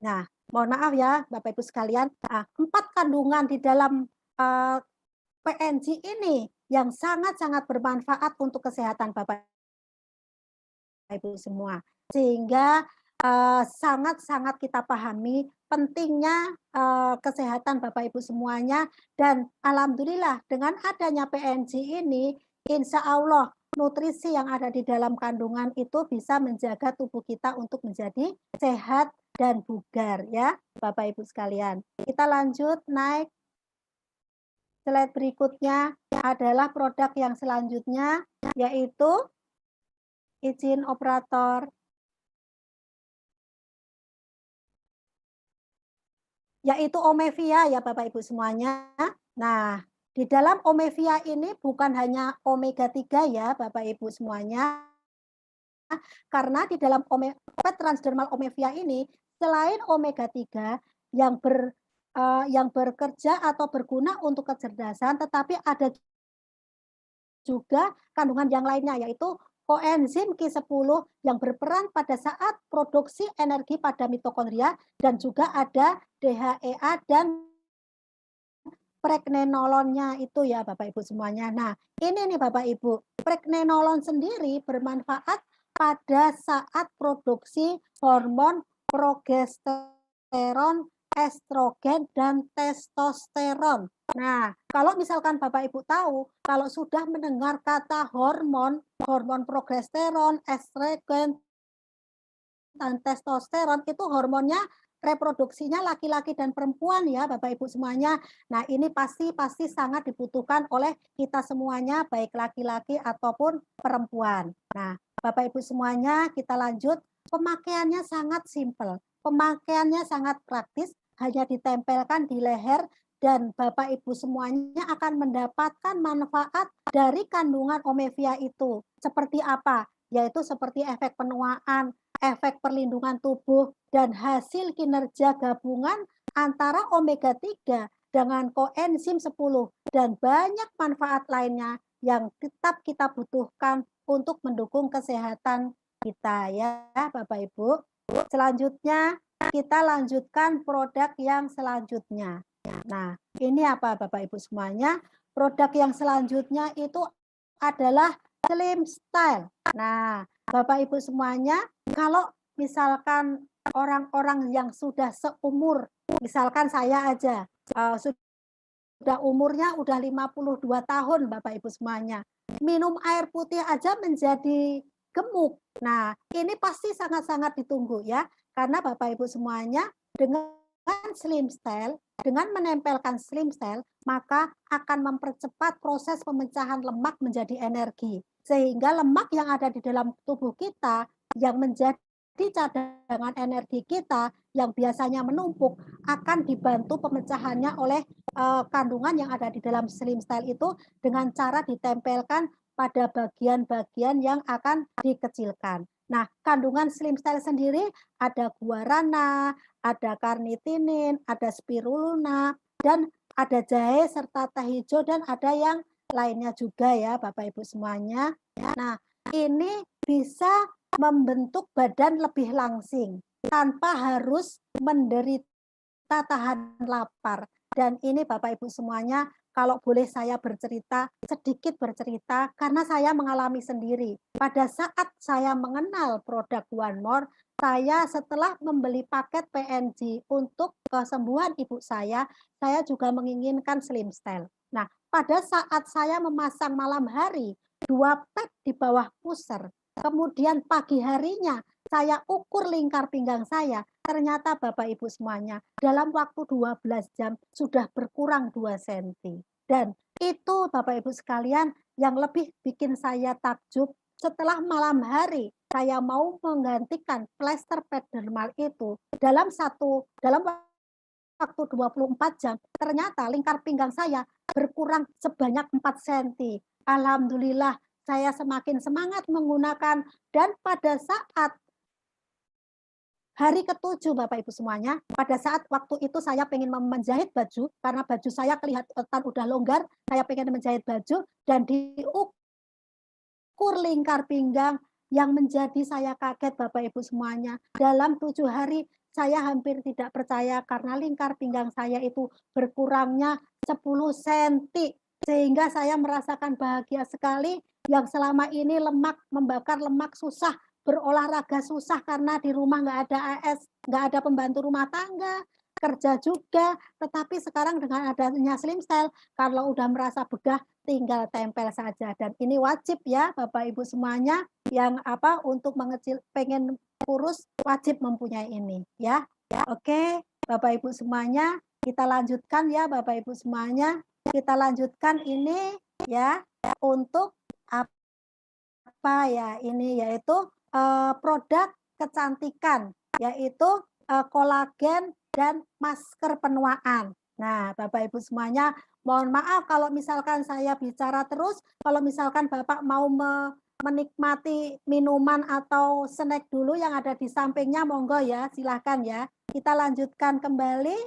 Nah, mohon maaf ya Bapak Ibu sekalian, 4 kandungan di dalam PNG ini yang sangat-sangat bermanfaat untuk kesehatan Bapak Ibu semua. Sehingga sangat-sangat kita pahami pentingnya kesehatan Bapak Ibu semuanya, dan alhamdulillah dengan adanya PNG ini, insya Allah nutrisi yang ada di dalam kandungan itu bisa menjaga tubuh kita untuk menjadi sehat dan bugar ya Bapak Ibu sekalian. Kita lanjut naik Slide berikutnya adalah produk yang selanjutnya, yaitu izin operator, yaitu Omevia ya Bapak Ibu semuanya. Nah, di dalam Omevia ini bukan hanya omega 3 ya Bapak Ibu semuanya, karena di dalam transdermal Omevia ini selain omega 3 yang yang bekerja atau berguna untuk kecerdasan, tetapi ada juga kandungan yang lainnya yaitu koenzim Q10 yang berperan pada saat produksi energi pada mitokondria dan juga ada DHEA dan pregnenolonnya itu ya Bapak Ibu semuanya. Nah, ini nih Bapak Ibu, pregnenolon sendiri bermanfaat pada saat produksi hormon progesteron, estrogen, dan testosteron. Nah, kalau misalkan Bapak Ibu tahu, kalau sudah mendengar kata hormon, hormon progesteron, estrogen, dan testosteron itu hormonnya reproduksinya laki-laki dan perempuan ya Bapak Ibu semuanya. Nah, ini pasti sangat dibutuhkan oleh kita semuanya baik laki-laki ataupun perempuan. Nah, Bapak Ibu semuanya kita lanjut. Pemakaiannya sangat simpel. Pemakaiannya sangat praktis, hanya ditempelkan di leher dan Bapak Ibu semuanya akan mendapatkan manfaat dari kandungan Omevia itu. Seperti apa? Yaitu seperti efek penuaan, efek perlindungan tubuh, dan hasil kinerja gabungan antara omega 3 dengan koenzim 10 dan banyak manfaat lainnya yang tetap kita butuhkan untuk mendukung kesehatan kita ya Bapak Ibu. Selanjutnya kita lanjutkan produk yang selanjutnya. Nah, ini apa Bapak Ibu semuanya? Produk yang selanjutnya itu adalah Slim Style. Nah, Bapak Ibu semuanya, kalau misalkan orang-orang yang sudah seumur, misalkan saya aja, sudah umurnya udah 52 tahun Bapak Ibu semuanya, minum air putih aja menjadi gemuk. Nah, ini pasti sangat-sangat ditunggu ya, karena Bapak Ibu semuanya dengan Slim Style, dengan menempelkan Slim Style, maka akan mempercepat proses pemecahan lemak menjadi energi. Sehingga lemak yang ada di dalam tubuh kita yang menjadi cadangan energi kita yang biasanya menumpuk akan dibantu pemecahannya oleh kandungan yang ada di dalam Slim Style itu dengan cara ditempelkan pada bagian-bagian yang akan dikecilkan. Nah, kandungan Slim Style sendiri ada guarana, ada karnitinin, ada spirulina, dan ada jahe serta teh hijau dan ada yang lainnya juga ya Bapak Ibu semuanya. Nah, ini bisa membentuk badan lebih langsing tanpa harus menderita tahan lapar. Dan ini Bapak Ibu semuanya, kalau boleh saya sedikit bercerita, karena saya mengalami sendiri. Pada saat saya mengenal produk One More, saya setelah membeli paket PNG untuk kesembuhan ibu saya juga menginginkan Slim Style. Nah, pada saat saya memasang malam hari, 2 pack di bawah pusar, kemudian pagi harinya saya ukur lingkar pinggang saya, ternyata Bapak Ibu semuanya, dalam waktu 12 jam sudah berkurang 2 cm. Dan itu Bapak Ibu sekalian yang lebih bikin saya takjub setelah malam hari saya mau menggantikan plester dermal itu dalam waktu 24 jam, ternyata lingkar pinggang saya berkurang sebanyak 4 cm. Alhamdulillah saya semakin semangat menggunakan dan pada saat hari ke-7 Bapak Ibu semuanya, pada saat waktu itu saya pengen menjahit baju, karena baju saya kelihatan udah longgar, saya pengen menjahit baju dan diukur lingkar pinggang yang menjadi saya kaget Bapak Ibu semuanya. Dalam 7 hari saya hampir tidak percaya karena lingkar pinggang saya itu berkurangnya 10 cm. Sehingga saya merasakan bahagia sekali yang selama ini membakar lemak susah, berolahraga susah karena di rumah nggak ada AS, nggak ada pembantu rumah tangga, kerja juga. Tetapi sekarang dengan adanya Slim Style, kalau udah merasa begah tinggal tempel saja. Dan ini wajib ya Bapak Ibu semuanya yang untuk pengen kurus wajib mempunyai ini ya. Oke, Bapak Ibu semuanya, kita lanjutkan ya Bapak Ibu semuanya. kita lanjutkan ini ya untuk apa ya ini yaitu produk kecantikan yaitu kolagen dan masker penuaan. Nah, Bapak Ibu semuanya, mohon maaf kalau misalkan saya bicara terus, kalau misalkan Bapak mau menikmati minuman atau snack dulu yang ada di sampingnya, monggo ya, silahkan ya. Kita lanjutkan kembali,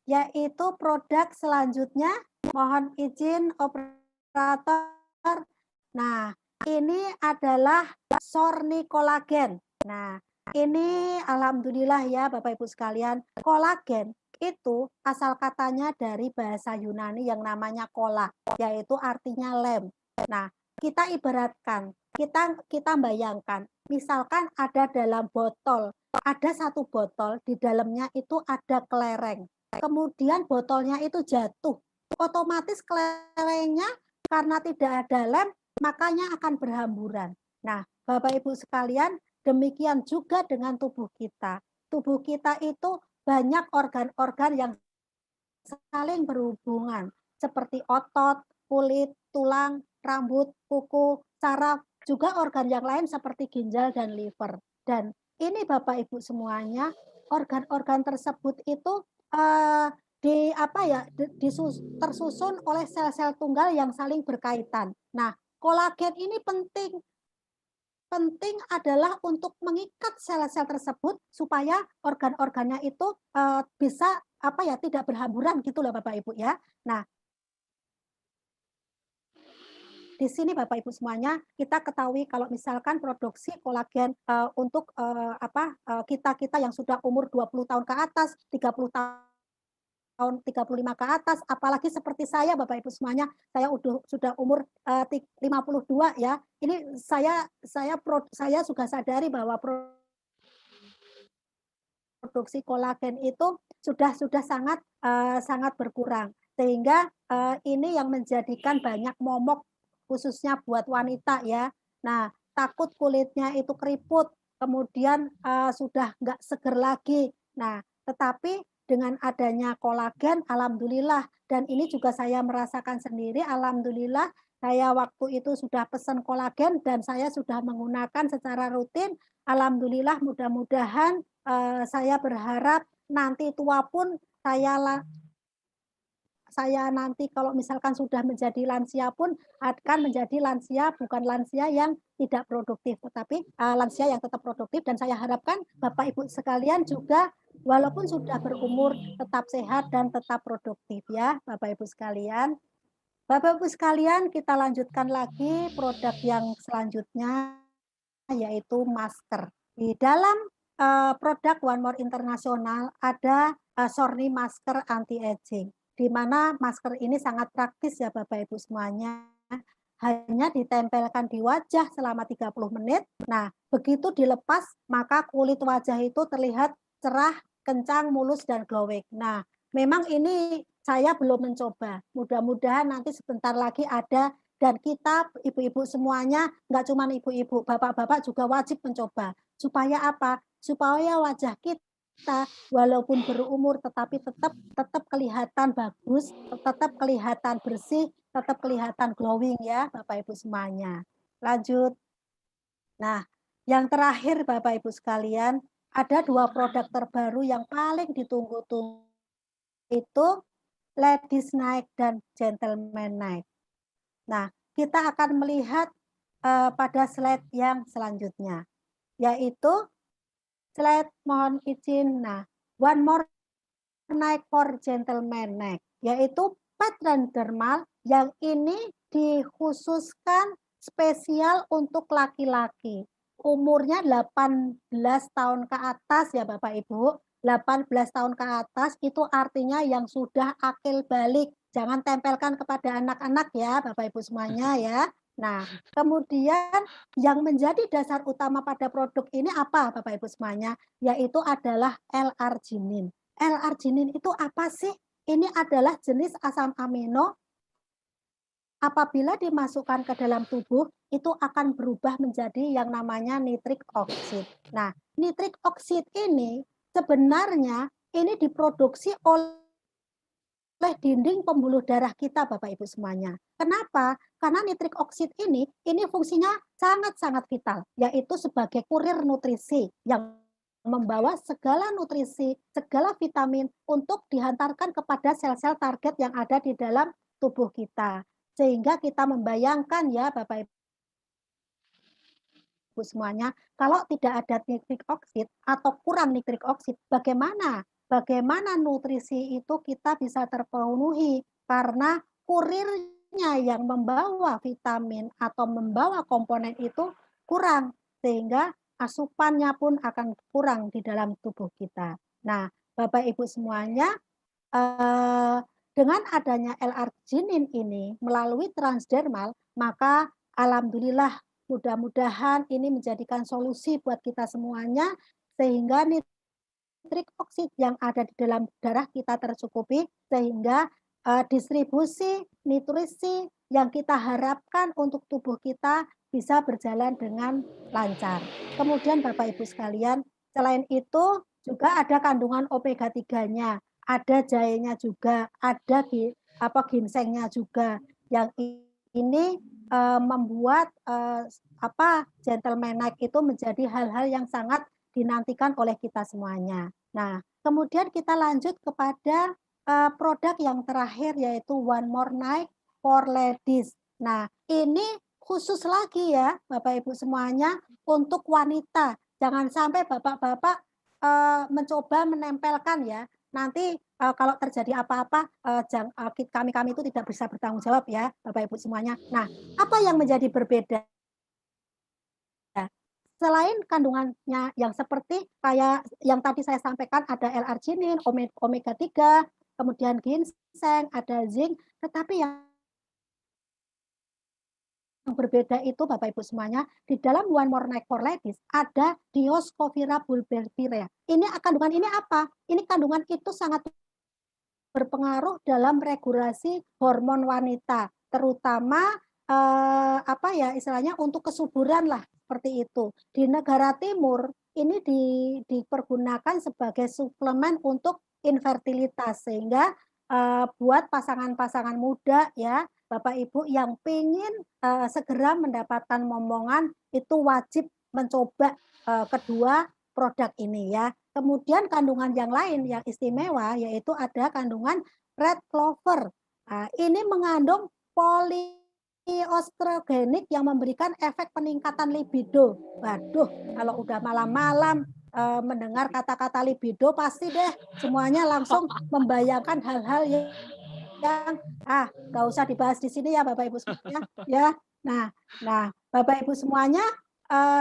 yaitu produk selanjutnya, mohon izin operator. Nah, ini adalah Sorni Kolagen. Nah, ini alhamdulillah ya Bapak Ibu sekalian, kolagen itu asal katanya dari bahasa Yunani yang namanya kola, yaitu artinya lem. Nah, kita ibaratkan, kita bayangkan, misalkan ada dalam botol, ada satu botol di dalamnya itu ada kelereng. Kemudian botolnya itu jatuh, otomatis kelerengnya karena tidak ada lem, makanya akan berhamburan. Nah, Bapak Ibu sekalian, demikian juga dengan tubuh kita. Tubuh kita itu banyak organ-organ yang saling berhubungan, seperti otot, kulit, tulang, rambut, kuku, saraf, juga organ yang lain seperti ginjal dan liver. Dan ini Bapak Ibu semuanya, organ-organ tersebut itu di apa ya tersusun oleh sel-sel tunggal yang saling berkaitan. Nah, kolagen ini penting adalah untuk mengikat sel-sel tersebut supaya organ-organnya itu bisa apa ya tidak berhamburan gitu loh Bapak Ibu ya. Nah, di sini Bapak Ibu semuanya kita ketahui kalau misalkan produksi kolagen untuk kita-kita yang sudah umur 20 tahun ke atas, 30 tahun 35 ke atas, apalagi seperti saya Bapak Ibu semuanya, saya sudah umur 52 ya. Ini saya juga sadari bahwa produksi kolagen itu sudah sangat berkurang. Sehingga ini yang menjadikan banyak momok khususnya buat wanita ya. Nah, takut kulitnya itu keriput, kemudian sudah nggak seger lagi. Nah, tetapi dengan adanya kolagen, alhamdulillah, dan ini juga saya merasakan sendiri, alhamdulillah, saya waktu itu sudah pesan kolagen dan saya sudah menggunakan secara rutin. Alhamdulillah, mudah-mudahan saya berharap nanti tua pun saya nanti kalau misalkan sudah menjadi lansia pun akan menjadi lansia, bukan lansia yang tidak produktif, tetapi lansia yang tetap produktif. Dan saya harapkan Bapak Ibu sekalian juga walaupun sudah berumur tetap sehat dan tetap produktif ya Bapak Ibu sekalian. Bapak Ibu sekalian, kita lanjutkan lagi produk yang selanjutnya yaitu masker. Di dalam produk One More International ada Sorni masker anti-aging, di mana masker ini sangat praktis ya Bapak Ibu semuanya. Hanya ditempelkan di wajah selama 30 menit. Nah, begitu dilepas, maka kulit wajah itu terlihat cerah, kencang, mulus, dan glowing. Nah, memang ini saya belum mencoba. Mudah-mudahan nanti sebentar lagi ada dan kita ibu-ibu semuanya, nggak cuma ibu-ibu, bapak-bapak juga wajib mencoba. Supaya apa? Supaya wajah kita walaupun berumur tetapi tetap kelihatan bagus, tetap kelihatan bersih, tetap kelihatan glowing ya Bapak Ibu semuanya. Lanjut. Nah, yang terakhir Bapak Ibu sekalian, ada 2 produk terbaru yang paling ditunggu-tunggu itu Ladies Night dan Gentleman Night. Nah, kita akan melihat pada slide yang selanjutnya, yaitu slide mohon izin. Nah, One More Night for Gentleman Night, yaitu Patran Dermal yang ini dikhususkan spesial untuk laki-laki. Umurnya 18 tahun ke atas ya Bapak Ibu. 18 tahun ke atas itu artinya yang sudah akil balik. Jangan tempelkan kepada anak-anak ya Bapak Ibu semuanya ya. Nah, kemudian yang menjadi dasar utama pada produk ini apa Bapak Ibu semuanya? Yaitu adalah L-arginin. L-arginin itu apa sih? Ini adalah jenis asam amino apabila dimasukkan ke dalam tubuh, itu akan berubah menjadi yang namanya nitrik oksid. Nah, nitrik oksid ini sebenarnya ini diproduksi oleh oleh dinding pembuluh darah kita, Bapak Ibu semuanya. Kenapa? Karena nitrik oksid ini fungsinya sangat-sangat vital, yaitu sebagai kurir nutrisi yang membawa segala nutrisi, segala vitamin untuk dihantarkan kepada sel-sel target yang ada di dalam tubuh kita. Sehingga kita membayangkan ya Bapak Ibu semuanya, kalau tidak ada nitrik oksid atau kurang nitrik oksid, bagaimana? Bagaimana nutrisi itu kita bisa terpenuhi? Karena kurirnya yang membawa vitamin atau membawa komponen itu kurang, sehingga asupannya pun akan kurang di dalam tubuh kita. Nah, Bapak Ibu semuanya, dengan adanya L-arginin ini melalui transdermal, maka alhamdulillah mudah-mudahan ini menjadikan solusi buat kita semuanya, sehingga nitrik oksid yang ada di dalam darah kita tercukupi, sehingga distribusi nutrisi yang kita harapkan untuk tubuh kita bisa berjalan dengan lancar. Kemudian Bapak Ibu sekalian, selain itu juga ada kandungan omega 3-nya, ada jahenya juga, ada ginsengnya juga. Yang ini membuat gentleman night itu menjadi hal-hal yang sangat dinantikan oleh kita semuanya. Nah, kemudian kita lanjut kepada produk yang terakhir yaitu One More Night for Ladies. Nah, ini khusus lagi ya Bapak Ibu semuanya untuk wanita. Jangan sampai bapak-bapak mencoba menempelkan ya. Nanti kalau terjadi apa-apa kami itu tidak bisa bertanggung jawab ya Bapak Ibu semuanya. Nah, apa yang menjadi berbeda? Selain kandungannya yang seperti kayak yang tadi saya sampaikan, ada L-arginin, omega 3, kemudian ginseng, ada zinc, tetapi yang berbeda itu Bapak Ibu semuanya, di dalam One More Night for Ladies ada Dioscovira bulbifera. Ini kandungan ini apa? Ini kandungan itu sangat berpengaruh dalam regulasi hormon wanita, terutama istilahnya untuk kesuburan lah seperti itu. Di negara timur ini dipergunakan sebagai suplemen untuk infertilitas, sehingga buat pasangan-pasangan muda ya Bapak Ibu yang ingin segera mendapatkan momongan itu wajib mencoba kedua produk ini ya. Kemudian kandungan yang lain yang istimewa yaitu ada kandungan red clover. Nah, ini mengandung polyestrogenik yang memberikan efek peningkatan libido. Waduh, kalau udah malam-malam mendengar kata-kata libido pasti deh semuanya langsung membayangkan hal-hal yang nggak usah dibahas di sini ya Bapak Ibu semuanya ya. Nah, Bapak Ibu semuanya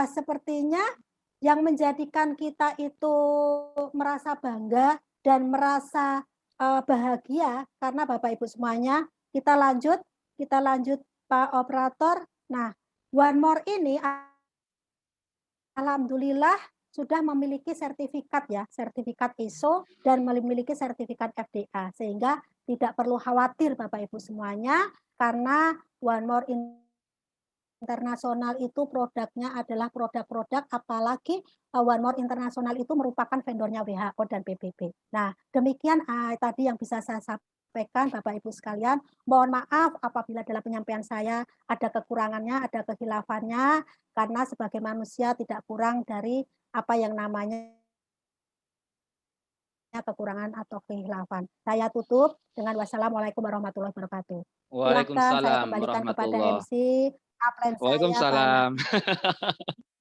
sepertinya yang menjadikan kita itu merasa bangga dan merasa bahagia karena Bapak Ibu semuanya, kita lanjut Pak Operator. Nah, One More ini alhamdulillah sudah memiliki sertifikat ya, sertifikat ISO dan memiliki sertifikat FDA, sehingga tidak perlu khawatir Bapak Ibu semuanya karena One More Internasional itu produknya adalah produk-produk, apalagi One More Internasional itu merupakan vendornya WHO dan PBB. Nah, demikian tadi yang bisa saya sampaikan Bapak Ibu sekalian. Mohon maaf apabila dalam penyampaian saya ada kekurangannya, ada kehilafannya, karena sebagai manusia tidak kurang dari apa yang namanya kekurangan atau kehilafan. Saya tutup dengan wassalamualaikum warahmatullahi wabarakatuh. Silakan saya Waalaikumsalam kembalikan kepada warahmatullah. MC. Upline saya Pak Waalaikumsalam.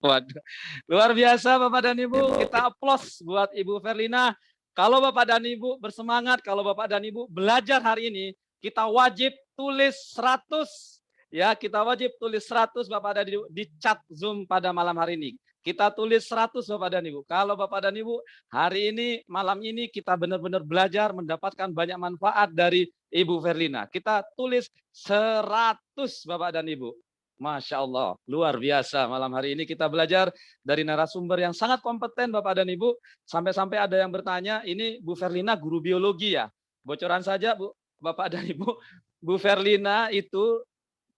Waduh, luar biasa Bapak dan Ibu. Kita aplaus buat Ibu Verlina. Kalau Bapak dan Ibu bersemangat, kalau Bapak dan Ibu belajar hari ini, kita wajib tulis 100. Ya, kita wajib tulis 100 Bapak dan Ibu di chat Zoom pada malam hari ini. Kita tulis 100 Bapak dan Ibu. Kalau Bapak dan Ibu hari ini, malam ini kita benar-benar belajar mendapatkan banyak manfaat dari Ibu Verlina. Kita tulis 100 Bapak dan Ibu. Masya Allah, luar biasa. Malam hari ini kita belajar dari narasumber yang sangat kompeten Bapak dan Ibu. Sampai-sampai ada yang bertanya, ini Bu Verlina guru biologi ya? Bocoran saja Bu, Bapak dan Ibu. Bu Verlina itu,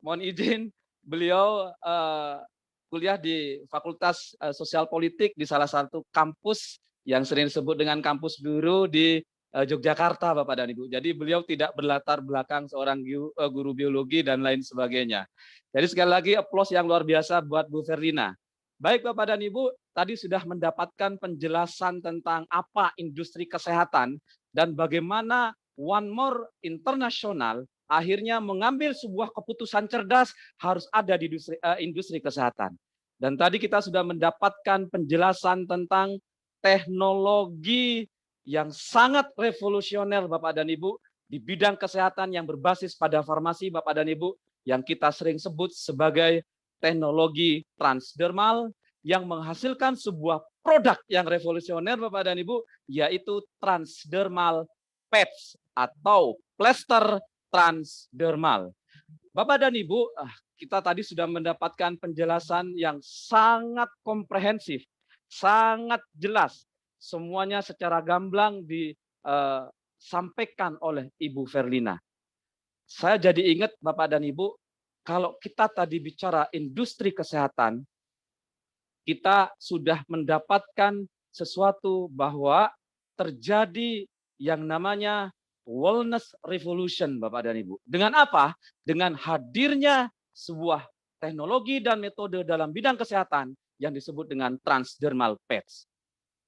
mohon izin, beliau kuliah di Fakultas Sosial Politik di salah satu kampus yang sering disebut dengan kampus biru di Yogyakarta, Bapak dan Ibu. Jadi beliau tidak berlatar belakang seorang guru biologi dan lain sebagainya. Jadi sekali lagi applause yang luar biasa buat Bu Ferdina. Baik Bapak dan Ibu, tadi sudah mendapatkan penjelasan tentang apa industri kesehatan dan bagaimana One More International akhirnya mengambil sebuah keputusan cerdas harus ada di industri kesehatan. Dan tadi kita sudah mendapatkan penjelasan tentang teknologi yang sangat revolusioner Bapak dan Ibu di bidang kesehatan yang berbasis pada farmasi Bapak dan Ibu yang kita sering sebut sebagai teknologi transdermal yang menghasilkan sebuah produk yang revolusioner Bapak dan Ibu yaitu transdermal patch atau plester transdermal. Bapak dan Ibu, kita tadi sudah mendapatkan penjelasan yang sangat komprehensif, sangat jelas. Semuanya secara gamblang disampaikan oleh Ibu Ferlina. Saya jadi ingat Bapak dan Ibu, kalau kita tadi bicara industri kesehatan, kita sudah mendapatkan sesuatu bahwa terjadi yang namanya wellness revolution Bapak dan Ibu. Dengan apa? Dengan hadirnya sebuah teknologi dan metode dalam bidang kesehatan yang disebut dengan transdermal patch.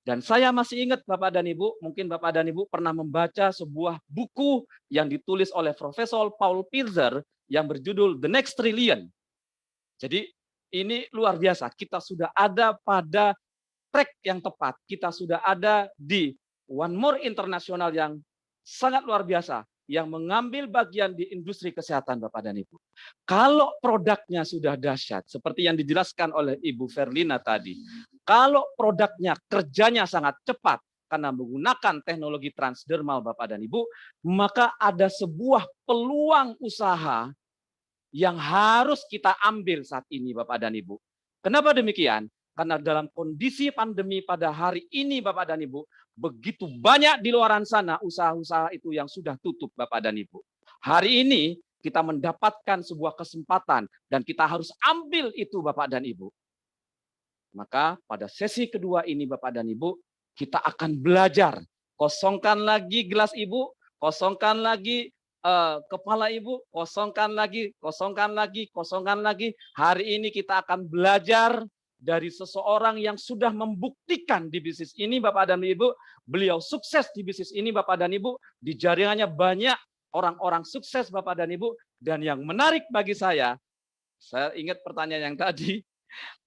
Dan saya masih ingat Bapak dan Ibu, mungkin Bapak dan Ibu pernah membaca sebuah buku yang ditulis oleh Profesor Paul Pilzer yang berjudul The Next Trillion. Jadi ini luar biasa, kita sudah ada pada track yang tepat, kita sudah ada di One More International yang sangat luar biasa, yang mengambil bagian di industri kesehatan Bapak dan Ibu. Kalau produknya sudah dahsyat, seperti yang dijelaskan oleh Ibu Ferlina tadi, kalau produknya kerjanya sangat cepat karena menggunakan teknologi transdermal Bapak dan Ibu, maka ada sebuah peluang usaha yang harus kita ambil saat ini Bapak dan Ibu. Kenapa demikian? Karena dalam kondisi pandemi pada hari ini Bapak dan Ibu, begitu banyak di luar sana usaha-usaha itu yang sudah tutup Bapak dan Ibu. Hari ini kita mendapatkan sebuah kesempatan dan kita harus ambil itu Bapak dan Ibu. Maka pada sesi kedua ini Bapak dan Ibu, kita akan belajar. Kosongkan lagi gelas Ibu, kosongkan lagi kepala Ibu, kosongkan lagi, kosongkan lagi, kosongkan lagi. Hari ini kita akan belajar dari seseorang yang sudah membuktikan di bisnis ini Bapak dan Ibu, beliau sukses di bisnis ini Bapak dan Ibu, di jaringannya banyak orang-orang sukses Bapak dan Ibu, dan yang menarik bagi saya ingat pertanyaan yang tadi,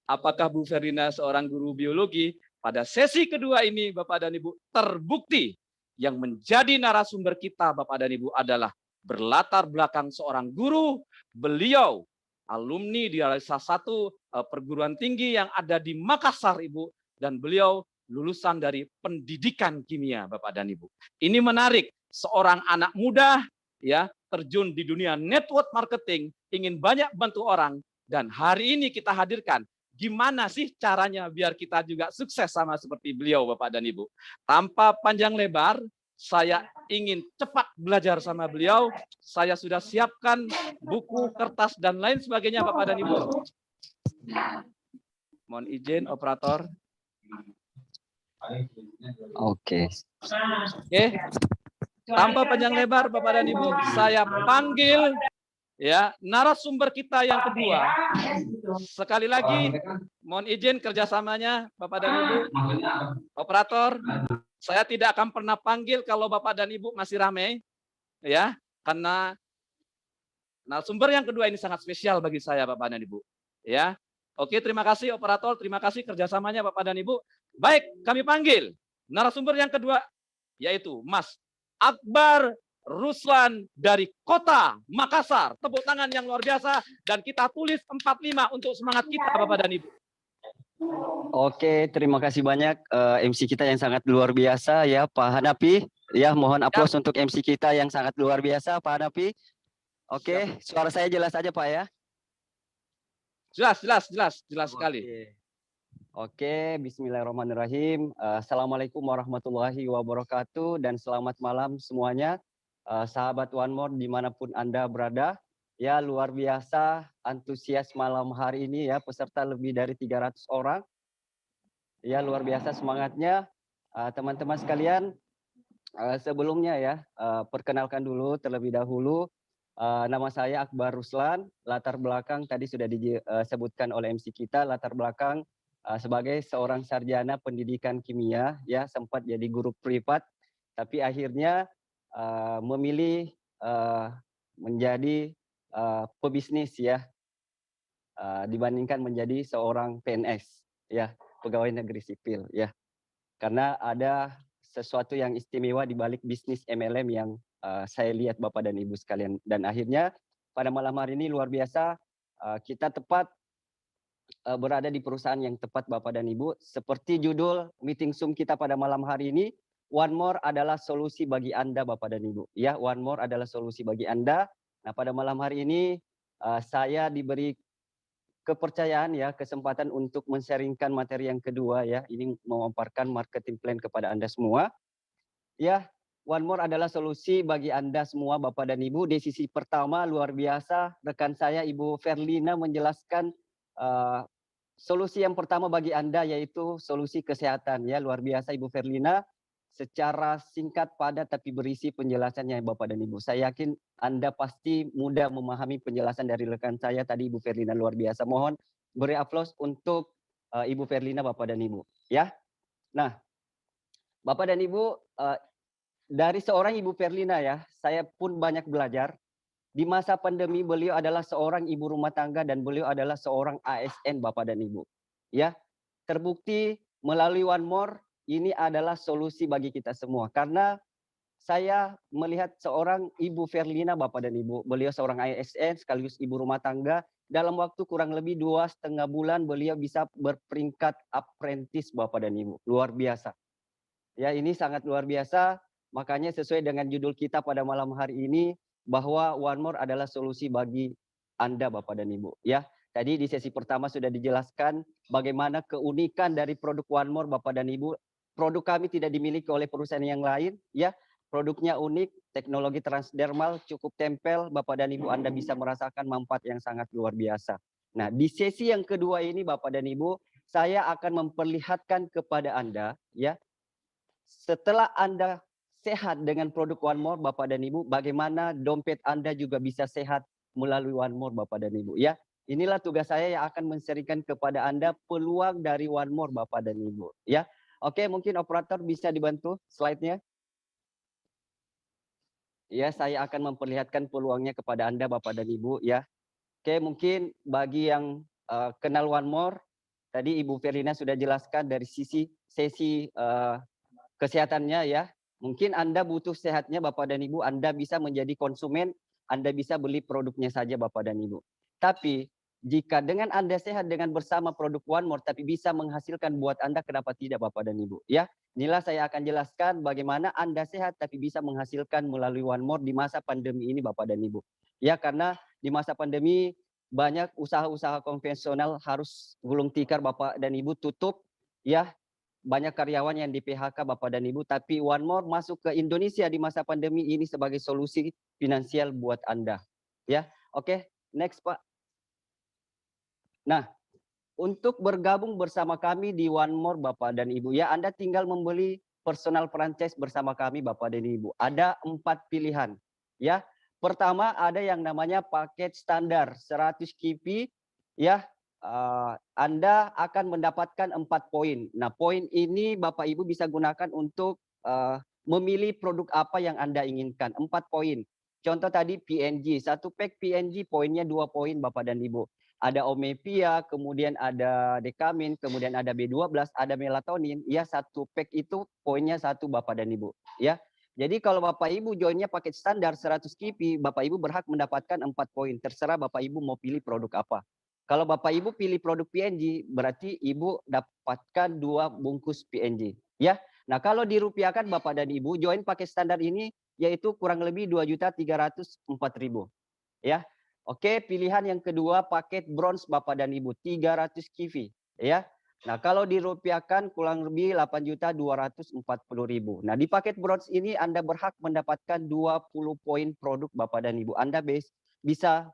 apakah Bu Ferdina seorang guru biologi? Pada sesi kedua ini Bapak dan Ibu terbukti yang menjadi narasumber kita Bapak dan Ibu adalah berlatar belakang seorang guru, beliau alumni di salah satu perguruan tinggi yang ada di Makassar, Ibu, dan beliau lulusan dari pendidikan kimia, Bapak dan Ibu. Ini menarik, seorang anak muda ya terjun di dunia network marketing, ingin banyak bantu orang, dan hari ini kita hadirkan gimana sih caranya biar kita juga sukses sama seperti beliau, Bapak dan Ibu. Tanpa panjang lebar, saya ingin cepat belajar sama beliau. Saya sudah siapkan buku, kertas, dan lain sebagainya, Bapak dan Ibu. Mohon izin, operator. Oke. Oke. Tanpa panjang lebar, Bapak dan Ibu, saya panggil ya narasumber kita yang kedua. Sekali lagi, mohon izin kerjasamanya, Bapak dan Ibu. Operator. Saya tidak akan pernah panggil kalau Bapak dan Ibu masih ramai, ya, karena narasumber yang kedua ini sangat spesial bagi saya, Bapak dan Ibu. Ya, oke, terima kasih operator, terima kasih kerjasamanya Bapak dan Ibu. Baik, kami panggil narasumber yang kedua, yaitu Mas Akbar Ruslan dari Kota Makassar. Tepuk tangan yang luar biasa dan kita tulis 45 untuk semangat kita, Bapak dan Ibu. Oke, terima kasih banyak MC kita yang sangat luar biasa ya Pak Hanapi. Ya, mohon aplaus untuk MC kita yang sangat luar biasa Pak Hanapi. Oke, suara saya jelas aja Pak ya? Jelas sekali. Oke, bismillahirrahmanirrahim. Assalamualaikum warahmatullahi wabarakatuh dan selamat malam semuanya. Sahabat One More dimanapun Anda berada. Ya, luar biasa antusias malam hari ini ya, peserta lebih dari 300 orang. Ya, luar biasa semangatnya. Teman-teman sekalian, Sebelumnya ya, perkenalkan dulu terlebih dahulu, nama saya Akbar Ruslan, latar belakang tadi sudah disebutkan oleh MC kita, latar belakang sebagai seorang sarjana pendidikan kimia, ya sempat jadi guru privat, tapi akhirnya memilih menjadi pebisnis ya, dibandingkan menjadi seorang PNS, ya pegawai negeri sipil, ya. Karena ada sesuatu yang istimewa di balik bisnis MLM yang saya lihat Bapak dan Ibu sekalian. Dan akhirnya pada malam hari ini luar biasa, kita tepat berada di perusahaan yang tepat Bapak dan Ibu. Seperti judul meeting Zoom kita pada malam hari ini, One More adalah solusi bagi Anda Bapak dan Ibu. Ya, One More adalah solusi bagi Anda. Nah, pada malam hari ini saya diberi kepercayaan ya, kesempatan untuk men-sharingkan materi yang kedua ya. Ini memaparkan marketing plan kepada Anda semua. Ya, One More adalah solusi bagi Anda semua Bapak dan Ibu. Di sisi pertama luar biasa rekan saya Ibu Verlina menjelaskan solusi yang pertama bagi Anda yaitu solusi kesehatan ya. Luar biasa Ibu Verlina secara singkat padat tapi berisi penjelasannya Bapak dan Ibu. Saya yakin Anda pasti mudah memahami penjelasan dari rekan saya tadi Ibu Verlina luar biasa. Mohon beri aplaus untuk Ibu Verlina Bapak dan Ibu ya. Nah, Bapak dan Ibu dari seorang Ibu Verlina ya, saya pun banyak belajar. Di masa pandemi beliau adalah seorang ibu rumah tangga dan beliau adalah seorang ASN Bapak dan Ibu. Ya, terbukti melalui One More ini adalah solusi bagi kita semua. Karena saya melihat seorang Ibu Verlina Bapak dan Ibu, beliau seorang ASN sekaligus ibu rumah tangga. Dalam waktu kurang lebih 2,5 bulan beliau bisa berperingkat apprentice Bapak dan Ibu. Luar biasa. Ya, ini sangat luar biasa. Makanya sesuai dengan judul kita pada malam hari ini bahwa One More adalah solusi bagi Anda Bapak dan Ibu. Ya, tadi di sesi pertama sudah dijelaskan bagaimana keunikan dari produk One More Bapak dan Ibu. Produk kami tidak dimiliki oleh perusahaan yang lain, ya. Produknya unik, teknologi transdermal, cukup tempel, Bapak dan Ibu Anda bisa merasakan manfaat yang sangat luar biasa. Nah, di sesi yang kedua ini Bapak dan Ibu, saya akan memperlihatkan kepada Anda, ya, setelah Anda sehat dengan produk One More Bapak dan Ibu, bagaimana dompet Anda juga bisa sehat melalui One More Bapak dan Ibu ya. Inilah tugas saya yang akan men-sharingkan kepada Anda peluang dari One More Bapak dan Ibu ya. Oke, mungkin operator bisa dibantu slide-nya. Ya, saya akan memperlihatkan peluangnya kepada Anda Bapak dan Ibu ya. Oke, mungkin bagi yang kenal One More, tadi Ibu Verlina sudah jelaskan dari sisi sesi kesehatannya ya. Mungkin Anda butuh sehatnya Bapak dan Ibu, Anda bisa menjadi konsumen, Anda bisa beli produknya saja Bapak dan Ibu. Tapi jika dengan Anda sehat dengan bersama produk One More tapi bisa menghasilkan buat Anda, kenapa tidak Bapak dan Ibu? Ya, inilah saya akan jelaskan bagaimana Anda sehat tapi bisa menghasilkan melalui One More di masa pandemi ini Bapak dan Ibu. Ya, karena di masa pandemi banyak usaha-usaha konvensional harus gulung tikar Bapak dan Ibu tutup ya, banyak karyawan yang di PHK Bapak dan Ibu, tapi One More masuk ke Indonesia di masa pandemi ini sebagai solusi finansial buat Anda. Ya, oke, next Pak. Nah, untuk bergabung bersama kami di One More Bapak dan Ibu ya, Anda tinggal membeli personal franchise bersama kami Bapak dan Ibu. Ada 4 pilihan ya. Pertama ada yang namanya paket standar 100 KP ya. Anda akan mendapatkan 4 poin. Nah, poin ini Bapak Ibu bisa gunakan untuk memilih produk apa yang Anda inginkan. 4 poin. Contoh tadi PNG, satu pack PNG poinnya 2 poin Bapak dan Ibu. Ada Omepia, kemudian ada Dekamin, kemudian ada B12, ada melatonin. Ya, satu pack itu poinnya 1 Bapak dan Ibu. Ya. Jadi kalau Bapak Ibu joinnya paket standar 100 KP, Bapak Ibu berhak mendapatkan 4 poin. Terserah Bapak Ibu mau pilih produk apa. Kalau Bapak Ibu pilih produk PNG, berarti Ibu dapatkan 2 bungkus PNG. Ya. Nah, kalau dirupiahkan Bapak dan Ibu join paket standar ini yaitu kurang lebih 2.304.000. Ya. Oke, pilihan yang kedua paket bronze Bapak dan Ibu 300 KV ya. Nah, kalau dirupiahkan kurang lebih 8.240.000. Nah, di paket bronze ini Anda berhak mendapatkan 20 poin produk Bapak dan Ibu. Anda bisa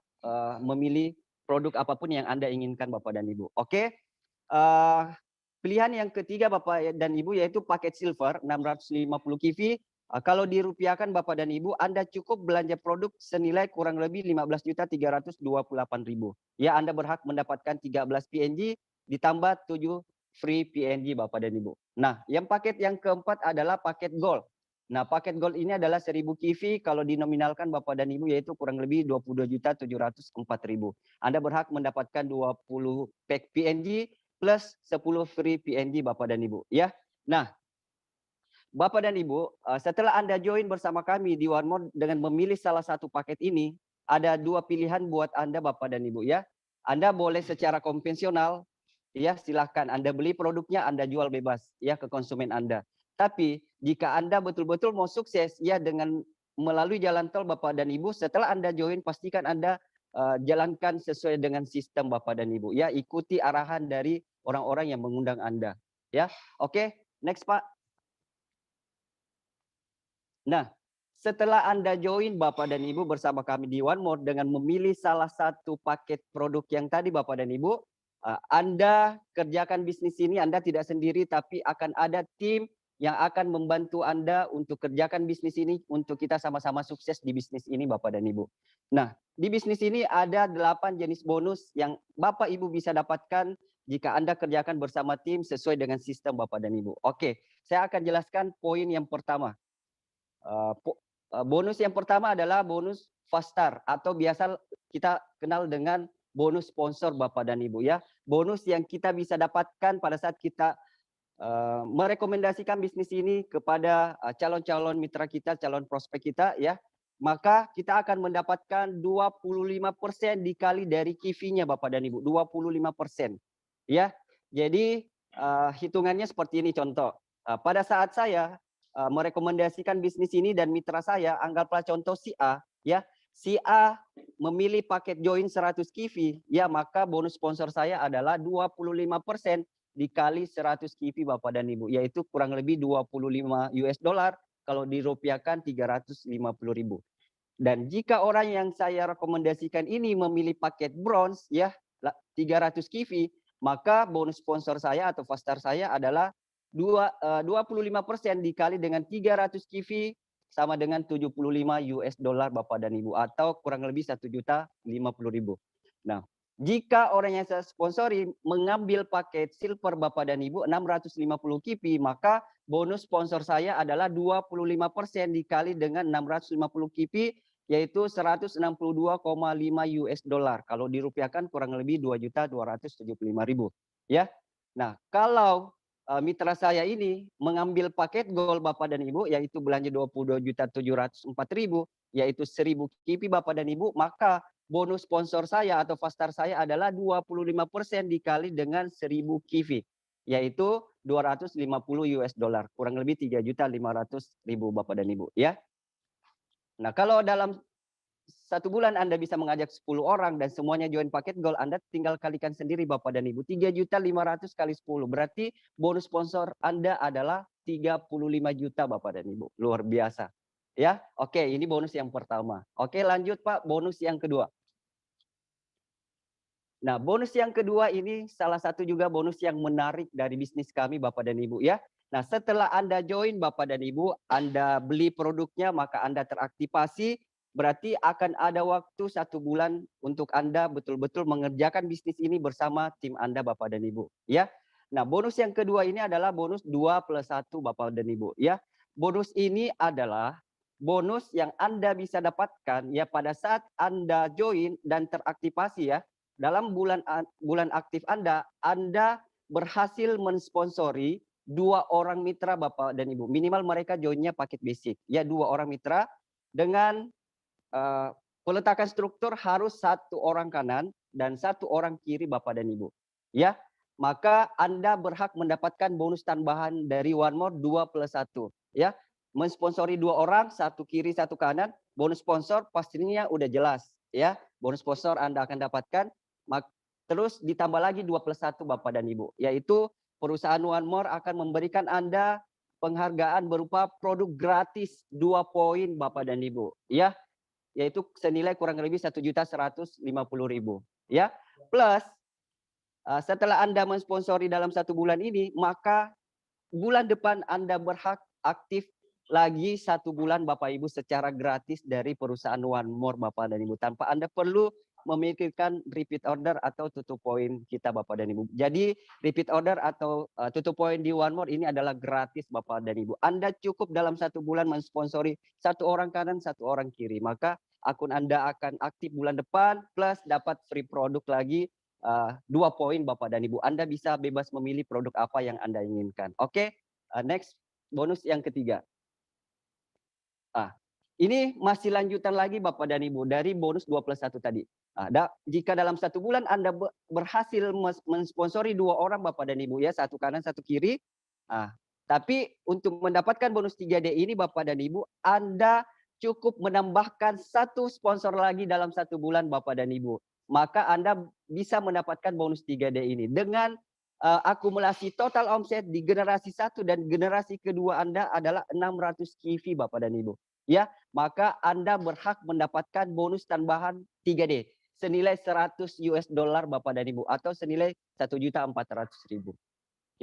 memilih produk apapun yang Anda inginkan Bapak dan Ibu. Oke. Pilihan yang ketiga Bapak dan Ibu yaitu paket silver 650 KV. Kalau dirupiahkan Bapak dan Ibu, Anda cukup belanja produk senilai kurang lebih 15.328.000. Ya, Anda berhak mendapatkan 13 PNG ditambah 7 free PNG Bapak dan Ibu. Nah, yang paket yang keempat adalah paket gold. Nah, paket gold ini adalah 1000 kivi kalau dinominalkan Bapak dan Ibu yaitu kurang lebih 22.704.000. Anda berhak mendapatkan 20 pack PNG plus 10 free PNG Bapak dan Ibu, ya. Nah, Bapak dan Ibu, setelah Anda join bersama kami di One More dengan memilih salah satu paket ini, ada dua pilihan buat Anda Bapak dan Ibu ya. Anda boleh secara konvensional, ya silahkan Anda beli produknya, Anda jual bebas ya ke konsumen Anda. Tapi jika Anda betul-betul mau sukses ya dengan melalui jalan tol Bapak dan Ibu, setelah Anda join pastikan Anda jalankan sesuai dengan sistem Bapak dan Ibu ya, ikuti arahan dari orang-orang yang mengundang Anda ya. Oke, next Pak. Nah, setelah Anda join Bapak dan Ibu bersama kami di One More dengan memilih salah satu paket produk yang tadi Bapak dan Ibu, Anda kerjakan bisnis ini, Anda tidak sendiri tapi akan ada tim yang akan membantu Anda untuk kerjakan bisnis ini untuk kita sama-sama sukses di bisnis ini Bapak dan Ibu. Nah, di bisnis ini ada 8 jenis bonus yang Bapak Ibu bisa dapatkan jika Anda kerjakan bersama tim sesuai dengan sistem Bapak dan Ibu. Oke, saya akan jelaskan poin yang pertama. Bonus yang pertama adalah bonus fast start atau biasa kita kenal dengan bonus sponsor Bapak dan Ibu ya. Bonus yang kita bisa dapatkan pada saat kita merekomendasikan bisnis ini kepada calon-calon mitra kita, calon prospek kita ya. Maka kita akan mendapatkan 25% dikali dari kivinya Bapak dan Ibu, 25%. Ya. Jadi hitungannya seperti ini contoh. Pada saat saya merekomendasikan bisnis ini dan mitra saya, anggaplah contoh si A, ya. Si A memilih paket join 100 kivi, ya maka bonus sponsor saya adalah 25% dikali 100 kivi Bapak dan Ibu, yaitu kurang lebih 25 US dollar kalau dirupiahkan 350.000. Dan jika orang yang saya rekomendasikan ini memilih paket bronze, ya 300 kivi, maka bonus sponsor saya atau fast start saya adalah 25% dikali dengan 300 kivi sama dengan 75 US dollar Bapak dan Ibu atau kurang lebih 1.050.000. Nah, jika orang yang saya sponsori mengambil paket silver Bapak dan Ibu 650 kivi, maka bonus sponsor saya adalah 25% dikali dengan 650 kivi yaitu 162,5 US dollar. Kalau dirupiahkan kurang lebih 2.275.000 ya. Nah, kalau mitra saya ini mengambil paket gold Bapak dan Ibu yaitu belanja 22.704.000 yaitu 1.000 kipi Bapak dan Ibu, maka bonus sponsor saya atau fast start saya adalah 25% dikali dengan 1.000 kipi yaitu 250 US dollar, kurang lebih 3.500.000 Bapak dan Ibu ya. Nah, kalau dalam 1 bulan Anda bisa mengajak 10 orang dan semuanya join paket gold, Anda tinggal kalikan sendiri Bapak dan Ibu. 3.500 kali 10. Berarti bonus sponsor Anda adalah 35 juta Bapak dan Ibu. Luar biasa. Ya, oke, ini bonus yang pertama. Oke, lanjut Pak, bonus yang kedua. Nah, bonus yang kedua ini salah satu juga bonus yang menarik dari bisnis kami Bapak dan Ibu ya. Nah, setelah Anda join Bapak dan Ibu, Anda beli produknya, maka Anda teraktivasi. Berarti akan ada waktu 1 bulan untuk Anda betul-betul mengerjakan bisnis ini bersama tim Anda Bapak dan Ibu ya. Nah, bonus yang kedua ini adalah bonus 2+1 Bapak dan Ibu ya. Bonus ini adalah bonus yang Anda bisa dapatkan ya pada saat Anda join dan teraktivasi ya. Dalam bulan aktif Anda berhasil mensponsori 2 orang mitra Bapak dan Ibu. Minimal mereka joinnya paket basic ya, 2 orang mitra dengan peletakan struktur harus 1 orang kanan dan 1 orang kiri Bapak dan Ibu. Ya, maka Anda berhak mendapatkan bonus tambahan dari One More 2+1. Ya, mensponsori 2 orang, 1 kiri, 1 kanan. Bonus sponsor pastinya udah jelas. Ya, bonus sponsor Anda akan dapatkan. Terus ditambah lagi 2+1 Bapak dan Ibu. Yaitu perusahaan One More akan memberikan Anda penghargaan berupa produk gratis 2 poin Bapak dan Ibu. Ya, yaitu senilai kurang lebih 1.150.000 ya. Plus setelah Anda mensponsori dalam 1 bulan ini, maka bulan depan Anda berhak aktif lagi 1 bulan Bapak Ibu secara gratis dari perusahaan One More Bapak dan Ibu, tanpa Anda perlu memikirkan repeat order atau tutup poin kita Bapak dan Ibu. Jadi repeat order atau tutup poin di One More ini adalah gratis Bapak dan Ibu. Anda cukup dalam 1 bulan mensponsori 1 orang kanan, 1 orang kiri. Maka akun Anda akan aktif bulan depan plus dapat free produk lagi 2 poin Bapak dan Ibu. Anda bisa bebas memilih produk apa yang Anda inginkan. Oke, next bonus yang ketiga. Ini masih lanjutan lagi Bapak dan Ibu dari bonus 2+1 tadi. Jika dalam 1 bulan Anda berhasil mensponsori 2 orang Bapak dan Ibu ya, 1 kanan 1 kiri. Tapi untuk mendapatkan bonus 3D ini Bapak dan Ibu, Anda cukup menambahkan 1 sponsor lagi dalam 1 bulan Bapak dan Ibu. Maka Anda bisa mendapatkan bonus 3D ini dengan akumulasi total omset di generasi 1 dan generasi kedua Anda adalah 600 KIVI Bapak dan Ibu. Ya, maka Anda berhak mendapatkan bonus tambahan 3D senilai $100 Bapak dan Ibu atau senilai 1.400.000.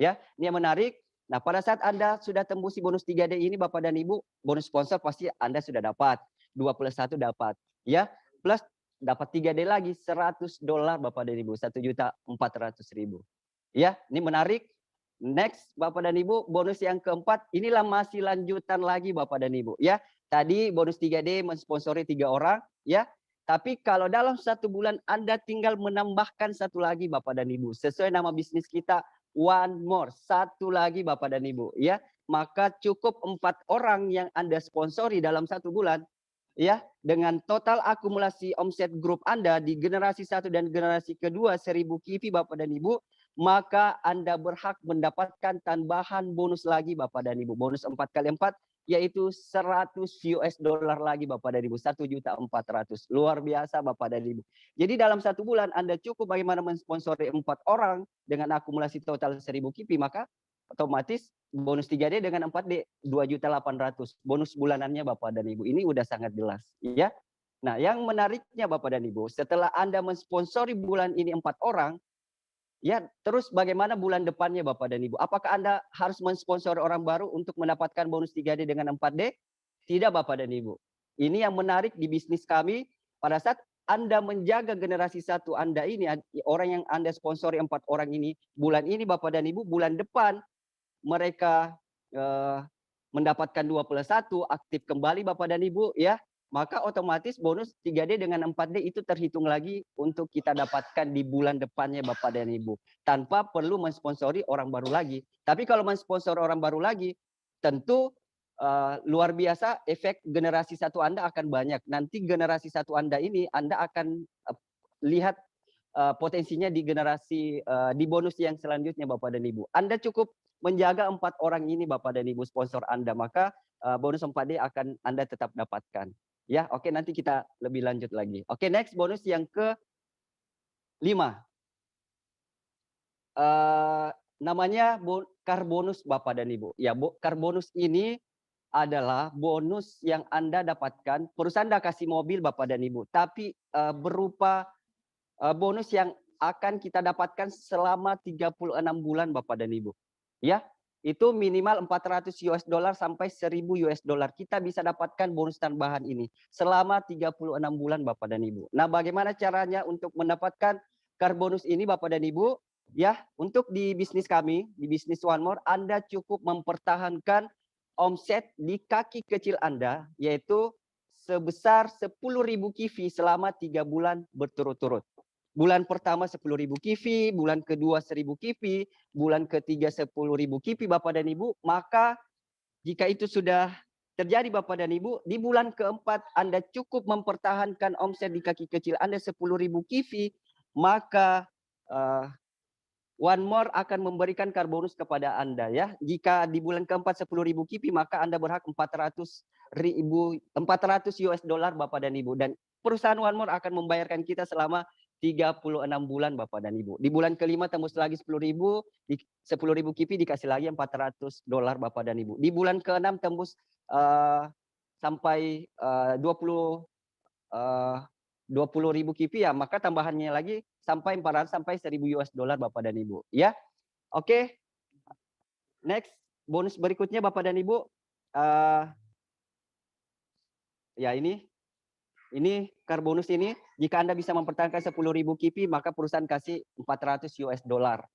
Ya, ini yang menarik. Nah, pada saat Anda sudah tembusi bonus 3D ini Bapak dan Ibu, bonus sponsor pasti Anda sudah dapat. 2+1 dapat. Ya, plus dapat 3D lagi $100 Bapak dan Ibu, 1.400.000. Ya, ini menarik. Next Bapak dan Ibu, bonus yang keempat, inilah masih lanjutan lagi Bapak dan Ibu. Ya, tadi bonus 3D mensponsori 3 orang. Ya, tapi kalau dalam 1 bulan Anda tinggal menambahkan 1 lagi Bapak dan Ibu. Sesuai nama bisnis kita, One More. 1 lagi Bapak dan Ibu. Ya, maka cukup 4 orang yang Anda sponsori dalam 1 bulan. Ya, dengan total akumulasi omset grup Anda di generasi 1 dan generasi kedua 1000 KIVI Bapak dan Ibu, maka Anda berhak mendapatkan tambahan bonus lagi Bapak dan Ibu. Bonus 4 kali 4 yaitu $100 lagi Bapak dan Ibu, 1.400.000. Luar biasa Bapak dan Ibu. Jadi dalam 1 bulan Anda cukup bagaimana mensponsori 4 orang dengan akumulasi total 1000 KIVI, maka otomatis bonus 3D dengan 4D 2.800.000. Bonus bulanannya Bapak dan Ibu. Ini udah sangat jelas, ya. Nah, yang menariknya Bapak dan Ibu, setelah Anda mensponsori bulan ini 4 orang, ya, terus bagaimana bulan depannya Bapak dan Ibu? Apakah Anda harus mensponsori orang baru untuk mendapatkan bonus 3D dengan 4D? Tidak Bapak dan Ibu. Ini yang menarik di bisnis kami, pada saat Anda menjaga generasi 1 Anda ini, orang yang Anda sponsori 4 orang ini, bulan ini Bapak dan Ibu, bulan depan mereka mendapatkan 2+1, aktif kembali Bapak dan Ibu ya, maka otomatis bonus 3D dengan 4D itu terhitung lagi untuk kita dapatkan di bulan depannya Bapak dan Ibu, tanpa perlu mensponsori orang baru lagi. Tapi kalau mensponsori orang baru lagi, tentu luar biasa efek generasi 1 Anda akan banyak. Nanti generasi 1 Anda ini Anda akan lihat potensinya di generasi di bonus yang selanjutnya Bapak dan Ibu. Anda cukup menjaga 4 orang ini Bapak dan Ibu sponsor Anda, maka bonus 4D akan Anda tetap dapatkan. Ya, oke, nanti kita lebih lanjut lagi. Oke, next bonus yang ke-5. Namanya car bonus Bapak dan Ibu. Ya, car bonus ini adalah bonus yang Anda dapatkan, perusahaan Anda kasih mobil Bapak dan Ibu, tapi berupa bonus yang akan kita dapatkan selama 36 bulan Bapak dan Ibu. Ya, itu minimal $400 sampai $1.000 kita bisa dapatkan bonus tambahan ini selama 36 bulan Bapak dan Ibu. Nah, bagaimana caranya untuk mendapatkan car bonus ini Bapak dan Ibu? Ya, untuk di bisnis kami, di bisnis One More, Anda cukup mempertahankan omset di kaki kecil Anda, yaitu sebesar 10.000 KIVI selama 3 bulan berturut-turut. Bulan pertama 10.000 KIVI, bulan kedua 1.000 KIVI, bulan ketiga 10.000 KIVI Bapak dan Ibu, maka jika itu sudah terjadi Bapak dan Ibu, di bulan keempat Anda cukup mempertahankan omset di kaki kecil Anda 10.000 KIVI, maka One More akan memberikan car bonus kepada Anda ya. Jika di bulan keempat 10.000 KIVI, maka Anda berhak $400 Bapak dan Ibu. Dan perusahaan One More akan membayarkan kita selama 36 bulan Bapak dan Ibu. Di bulan kelima tembus lagi 10.000, di 10.000 KIVI dikasih lagi $400 Bapak dan Ibu. Di bulan ke-6 tembus sampai 20.000 KIVI ya, maka tambahannya lagi sampai 400 sampai $1.000 Bapak dan Ibu ya. Oke. Next, bonus berikutnya Bapak dan Ibu, eh, ya ini car bonus ini, jika Anda bisa mempertahankan 10.000 KIVI, maka perusahaan kasih 400 US dollar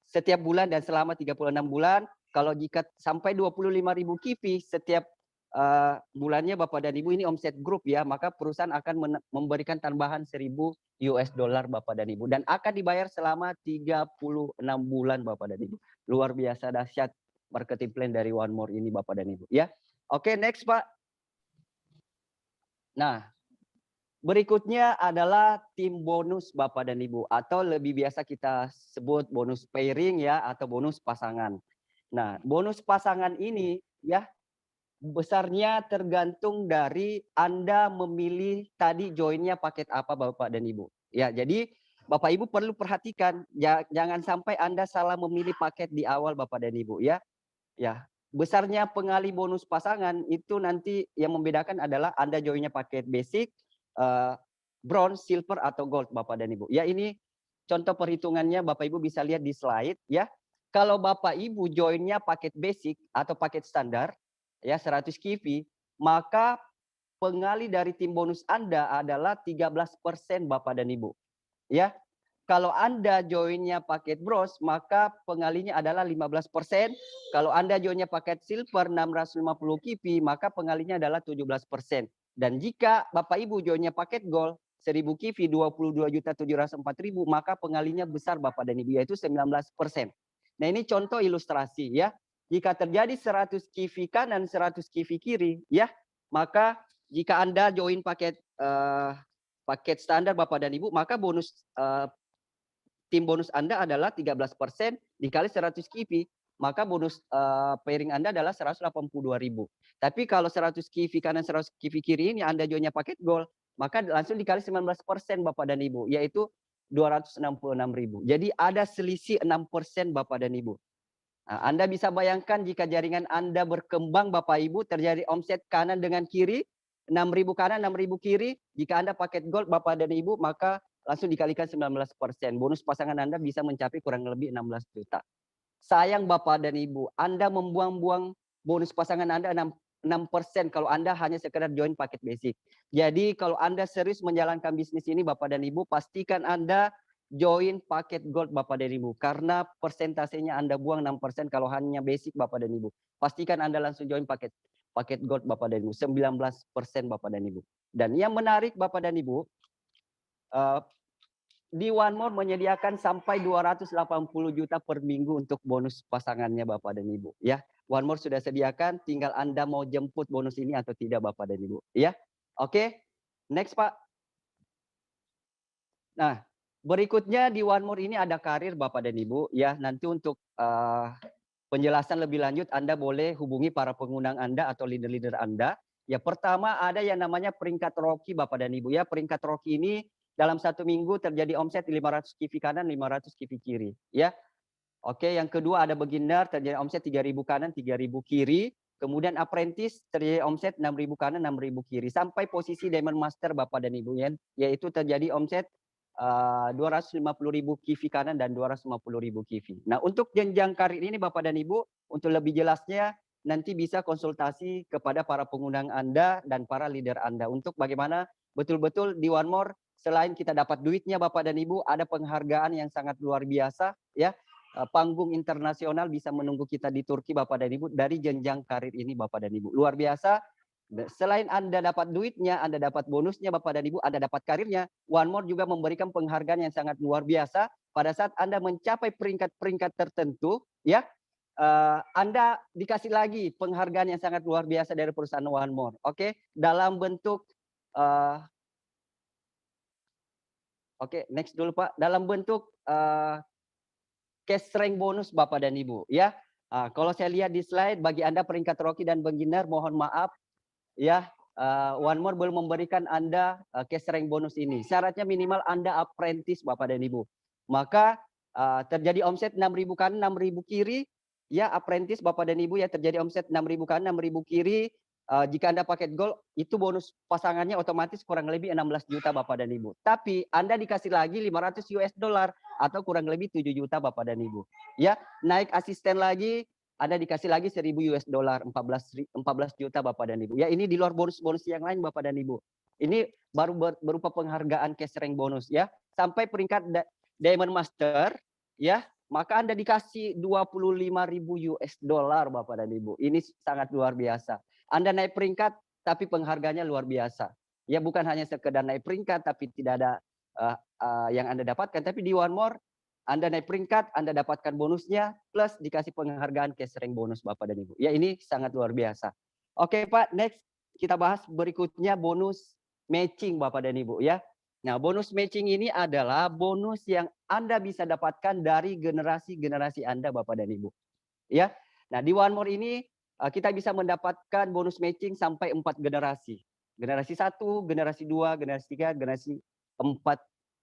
setiap bulan dan selama 36 bulan. Kalau jika sampai 25.000 KIVI setiap bulannya Bapak dan Ibu, ini omset grup ya, maka perusahaan akan memberikan tambahan 1.000 US dollar Bapak dan Ibu, dan akan dibayar selama 36 bulan Bapak dan Ibu. Luar biasa dahsyat marketing plan dari One More ini Bapak dan Ibu ya. Oke, next Pak. Nah, berikutnya adalah tim bonus Bapak dan Ibu, atau lebih biasa kita sebut bonus pairing ya, atau bonus pasangan. Nah, bonus pasangan ini ya besarnya tergantung dari Anda memilih tadi joinnya paket apa Bapak dan Ibu. Ya, jadi Bapak Ibu perlu perhatikan jangan sampai Anda salah memilih paket di awal Bapak dan Ibu ya. Ya, besarnya pengali bonus pasangan itu nanti yang membedakan adalah Anda joinnya paket basic, bronze, silver atau gold Bapak dan Ibu. Ya, ini contoh perhitungannya Bapak Ibu bisa lihat di slide ya. Kalau Bapak Ibu joinnya paket basic atau paket standar ya 100 KIVI, maka pengali dari tim bonus Anda adalah 13% Bapak dan Ibu. Ya. Kalau Anda joinnya paket bros, maka pengalinya adalah 15%. Kalau Anda joinnya paket silver 650 KIVI, maka pengalinya adalah 17%. Dan jika Bapak Ibu joinnya paket gold 1000 KIVI 22.704.000, maka pengalinya besar Bapak dan Ibu, yaitu 19%. Nah, ini contoh ilustrasi ya. Jika terjadi 100 KIVI kanan, 100 KIVI kiri ya, maka jika Anda join paket standar Bapak dan Ibu, maka bonus tim bonus Anda adalah 13% dikali 100 KIVI, maka bonus pairing Anda adalah 182.000. Tapi kalau 100 KIVI kanan 100 KIVI kiri ini Anda joinnya paket gold, maka langsung dikali 19% Bapak dan Ibu, yaitu 266.000. Jadi ada selisih 6% Bapak dan Ibu. Nah, Anda bisa bayangkan jika jaringan Anda berkembang Bapak Ibu, terjadi omset kanan dengan kiri, 6.000 kanan, 6.000 kiri. Jika Anda paket gold Bapak dan Ibu, maka langsung dikalikan 19%. Bonus pasangan Anda bisa mencapai kurang lebih 16 juta. Sayang Bapak dan Ibu, Anda membuang-buang bonus pasangan Anda 6% kalau Anda hanya sekedar join paket basic. Jadi kalau Anda serius menjalankan bisnis ini Bapak dan Ibu, pastikan Anda join paket gold Bapak dan Ibu. Karena persentasenya Anda buang 6% kalau hanya basic Bapak dan Ibu. Pastikan Anda langsung join paket gold Bapak dan Ibu. 19% Bapak dan Ibu. Dan yang menarik Bapak dan Ibu, di One More menyediakan sampai 280 juta per minggu untuk bonus pasangannya Bapak dan Ibu ya. One More sudah sediakan, tinggal Anda mau jemput bonus ini atau tidak Bapak dan Ibu ya. Oke. Next Pak. Nah, berikutnya di One More ini ada karir Bapak dan Ibu ya. Nanti untuk penjelasan lebih lanjut Anda boleh hubungi para pengundang Anda atau leader-leader Anda. Ya, pertama ada yang namanya peringkat Rocky Bapak dan Ibu ya. Peringkat Rocky ini dalam 1 minggu terjadi omset 500 KIVI kanan, 500 KIVI kiri ya. Oke, yang kedua ada beginner terjadi omset 3.000 kanan, 3.000 kiri. Kemudian apprentice terjadi omset 6.000 kanan, 6.000 kiri. Sampai posisi Diamond Master Bapak dan Ibu ya, yaitu terjadi omset 250.000 KIVI kanan dan 250.000 KIVI. Nah, untuk jenjang karir ini Bapak dan Ibu, untuk lebih jelasnya nanti bisa konsultasi kepada para pengundang Anda dan para leader Anda untuk bagaimana betul-betul di One More selain kita dapat duitnya Bapak dan Ibu, ada penghargaan yang sangat luar biasa ya. Panggung internasional bisa menunggu kita di Turki Bapak dan Ibu dari jenjang karir ini Bapak dan Ibu. Luar biasa. Selain Anda dapat duitnya, Anda dapat bonusnya Bapak dan Ibu, Anda dapat karirnya, One More juga memberikan penghargaan yang sangat luar biasa pada saat Anda mencapai peringkat-peringkat tertentu ya. Anda dikasih lagi penghargaan yang sangat luar biasa dari perusahaan One More. Oke, dalam bentuk Oke, next dulu Pak. Dalam bentuk cash rank bonus Bapak dan Ibu ya. Kalau saya lihat di slide, bagi Anda peringkat Rocky dan beginner, mohon maaf ya, One More belum memberikan Anda cash rank bonus ini. Syaratnya minimal Anda apprentice Bapak dan Ibu. Maka terjadi omset 6.000 kanan, 6.000 kiri ya, apprentice Bapak dan Ibu ya, terjadi omset 6.000 kanan, 6.000 kiri. Jika Anda paket gold, itu bonus pasangannya otomatis kurang lebih 16 juta Bapak dan Ibu. Tapi Anda dikasih lagi 500 US dollar atau kurang lebih 7 juta Bapak dan Ibu. Ya, naik asisten lagi Anda dikasih lagi 1.000 US dollar, 14 juta Bapak dan Ibu. Ya, ini di luar bonus-bonus yang lain Bapak dan Ibu. Ini baru berupa penghargaan cash rank bonus ya. Sampai peringkat Diamond Master ya, maka Anda dikasih 25.000 US dollar Bapak dan Ibu. Ini sangat luar biasa. Anda naik peringkat tapi penghargaannya luar biasa. Ya, bukan hanya sekedar naik peringkat tapi tidak ada yang Anda dapatkan, tapi di One More Anda naik peringkat, Anda dapatkan bonusnya, plus dikasih penghargaan cash rank bonus Bapak dan Ibu. Ya, ini sangat luar biasa. Oke Pak, next kita bahas berikutnya bonus matching Bapak dan Ibu ya. Nah, bonus matching ini adalah bonus yang Anda bisa dapatkan dari generasi-generasi Anda Bapak dan Ibu. Ya. Nah, di One More ini kita bisa mendapatkan bonus matching sampai 4 generasi. Generasi 1, generasi 2, generasi 3, generasi 4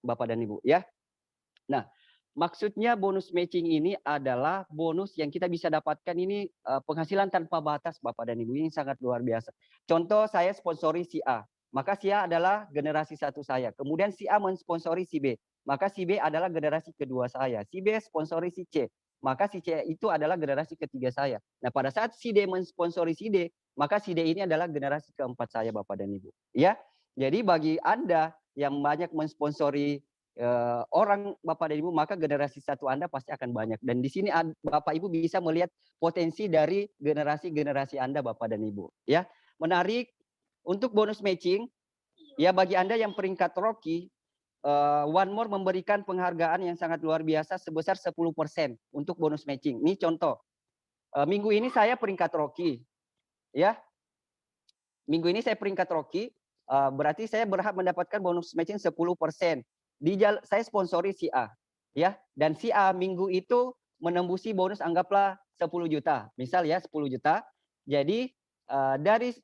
Bapak dan Ibu ya. Nah, maksudnya bonus matching ini adalah bonus yang kita bisa dapatkan ini penghasilan tanpa batas Bapak dan Ibu, ini sangat luar biasa. Contoh saya sponsori si A, maka si A adalah generasi 1 saya. Kemudian si A mensponsori si B, maka si B adalah generasi kedua saya. Si B sponsori si C, maka si C itu adalah generasi ketiga saya. Nah, pada saat si D mensponsori si D, maka si D ini adalah generasi keempat saya Bapak dan Ibu. Ya, jadi bagi Anda yang banyak mensponsori orang Bapak dan Ibu, maka generasi 1 Anda pasti akan banyak. Dan di sini Bapak Ibu bisa melihat potensi dari generasi-generasi Anda Bapak dan Ibu. Ya, menarik untuk bonus matching. Ya, bagi Anda yang peringkat rookie, One More memberikan penghargaan yang sangat luar biasa sebesar 10% untuk bonus matching. Ini contoh. Minggu ini saya peringkat rookie. Ya, minggu ini saya peringkat rookie. Berarti saya berhak mendapatkan bonus matching 10%. Saya sponsori si A ya, dan si A minggu itu menembusi bonus anggaplah 10 juta. Misal ya 10 juta. Jadi dari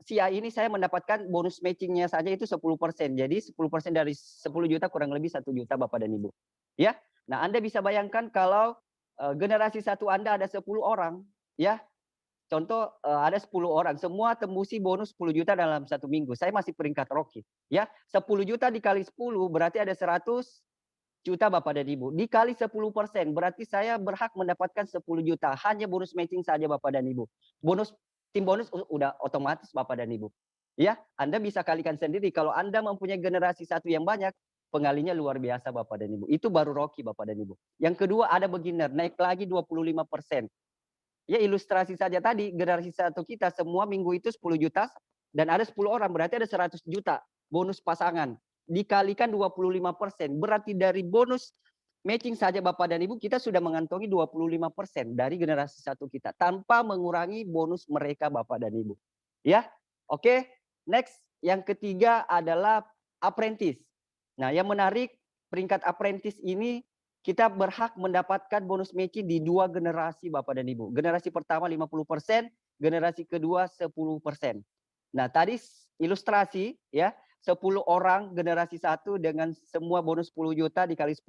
si A ini saya mendapatkan bonus matchingnya saja itu 10%. Jadi 10% dari 10 juta kurang lebih 1 juta Bapak dan Ibu. Ya. Nah, Anda bisa bayangkan kalau generasi 1 Anda ada 10 orang ya. Contoh ada 10 orang, semua tembusi bonus 10 juta dalam 1 minggu. Saya masih peringkat rookie. Ya, 10 juta dikali 10 berarti ada 100 juta Bapak dan Ibu. Dikali 10% berarti saya berhak mendapatkan 10 juta. Hanya bonus matching saja Bapak dan Ibu. Tim bonus udah otomatis Bapak dan Ibu. Ya, Anda bisa kalikan sendiri kalau Anda mempunyai generasi 1 yang banyak, pengalinya luar biasa Bapak dan Ibu. Itu baru rookie Bapak dan Ibu. Yang kedua ada beginner, naik lagi 25%. Ya, ilustrasi saja tadi, generasi 1 kita semua minggu itu 10 juta dan ada 10 orang, berarti ada 100 juta bonus pasangan. Dikalikan 25%, berarti dari bonus matching saja Bapak dan Ibu kita sudah mengantongi 25% dari generasi 1 kita tanpa mengurangi bonus mereka Bapak dan Ibu. Ya, oke. Next, yang ketiga adalah apprentice. Nah, yang menarik peringkat apprentice ini kita berhak mendapatkan bonus matching di 2 generasi Bapak dan Ibu. Generasi pertama 50%, generasi kedua 10%. Nah, tadi ilustrasi ya, 10 orang generasi 1 dengan semua bonus 10 juta dikali 10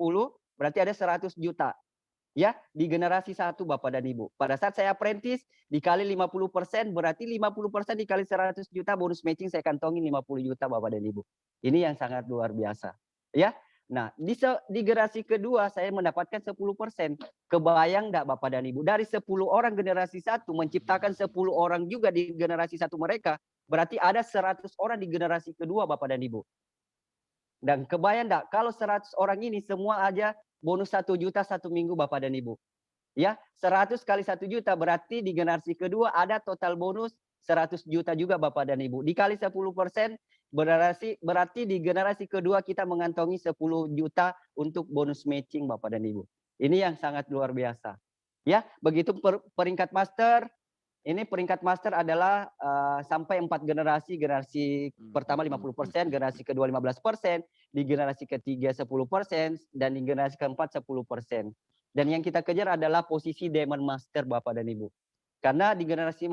berarti ada 100 juta. Ya, di generasi 1 Bapak dan Ibu. Pada saat saya apprentice dikali 50% berarti 50% dikali 100 juta bonus matching saya kantongin 50 juta Bapak dan Ibu. Ini yang sangat luar biasa. Ya. Nah, di generasi kedua saya mendapatkan 10%. Kebayang enggak Bapak dan Ibu? Dari 10 orang generasi 1 menciptakan 10 orang juga di generasi 1 mereka, berarti ada 100 orang di generasi kedua Bapak dan Ibu. Dan kebayang enggak kalau 100 orang ini semua aja bonus 1 juta 1 minggu Bapak dan Ibu. Ya, 100 kali 1 juta berarti di generasi kedua ada total bonus 100 juta juga Bapak dan Ibu. Dikali 10% berarti di generasi kedua kita mengantongi 10 juta untuk bonus matching Bapak dan Ibu. Ini yang sangat luar biasa. Ya, begitu peringkat master. Ini peringkat master adalah sampai 4 generasi. Generasi pertama 50%, generasi kedua 15%, di generasi ketiga 10%, dan di generasi keempat 10%. Dan yang kita kejar adalah posisi Diamond Master Bapak dan Ibu. Karena di generasi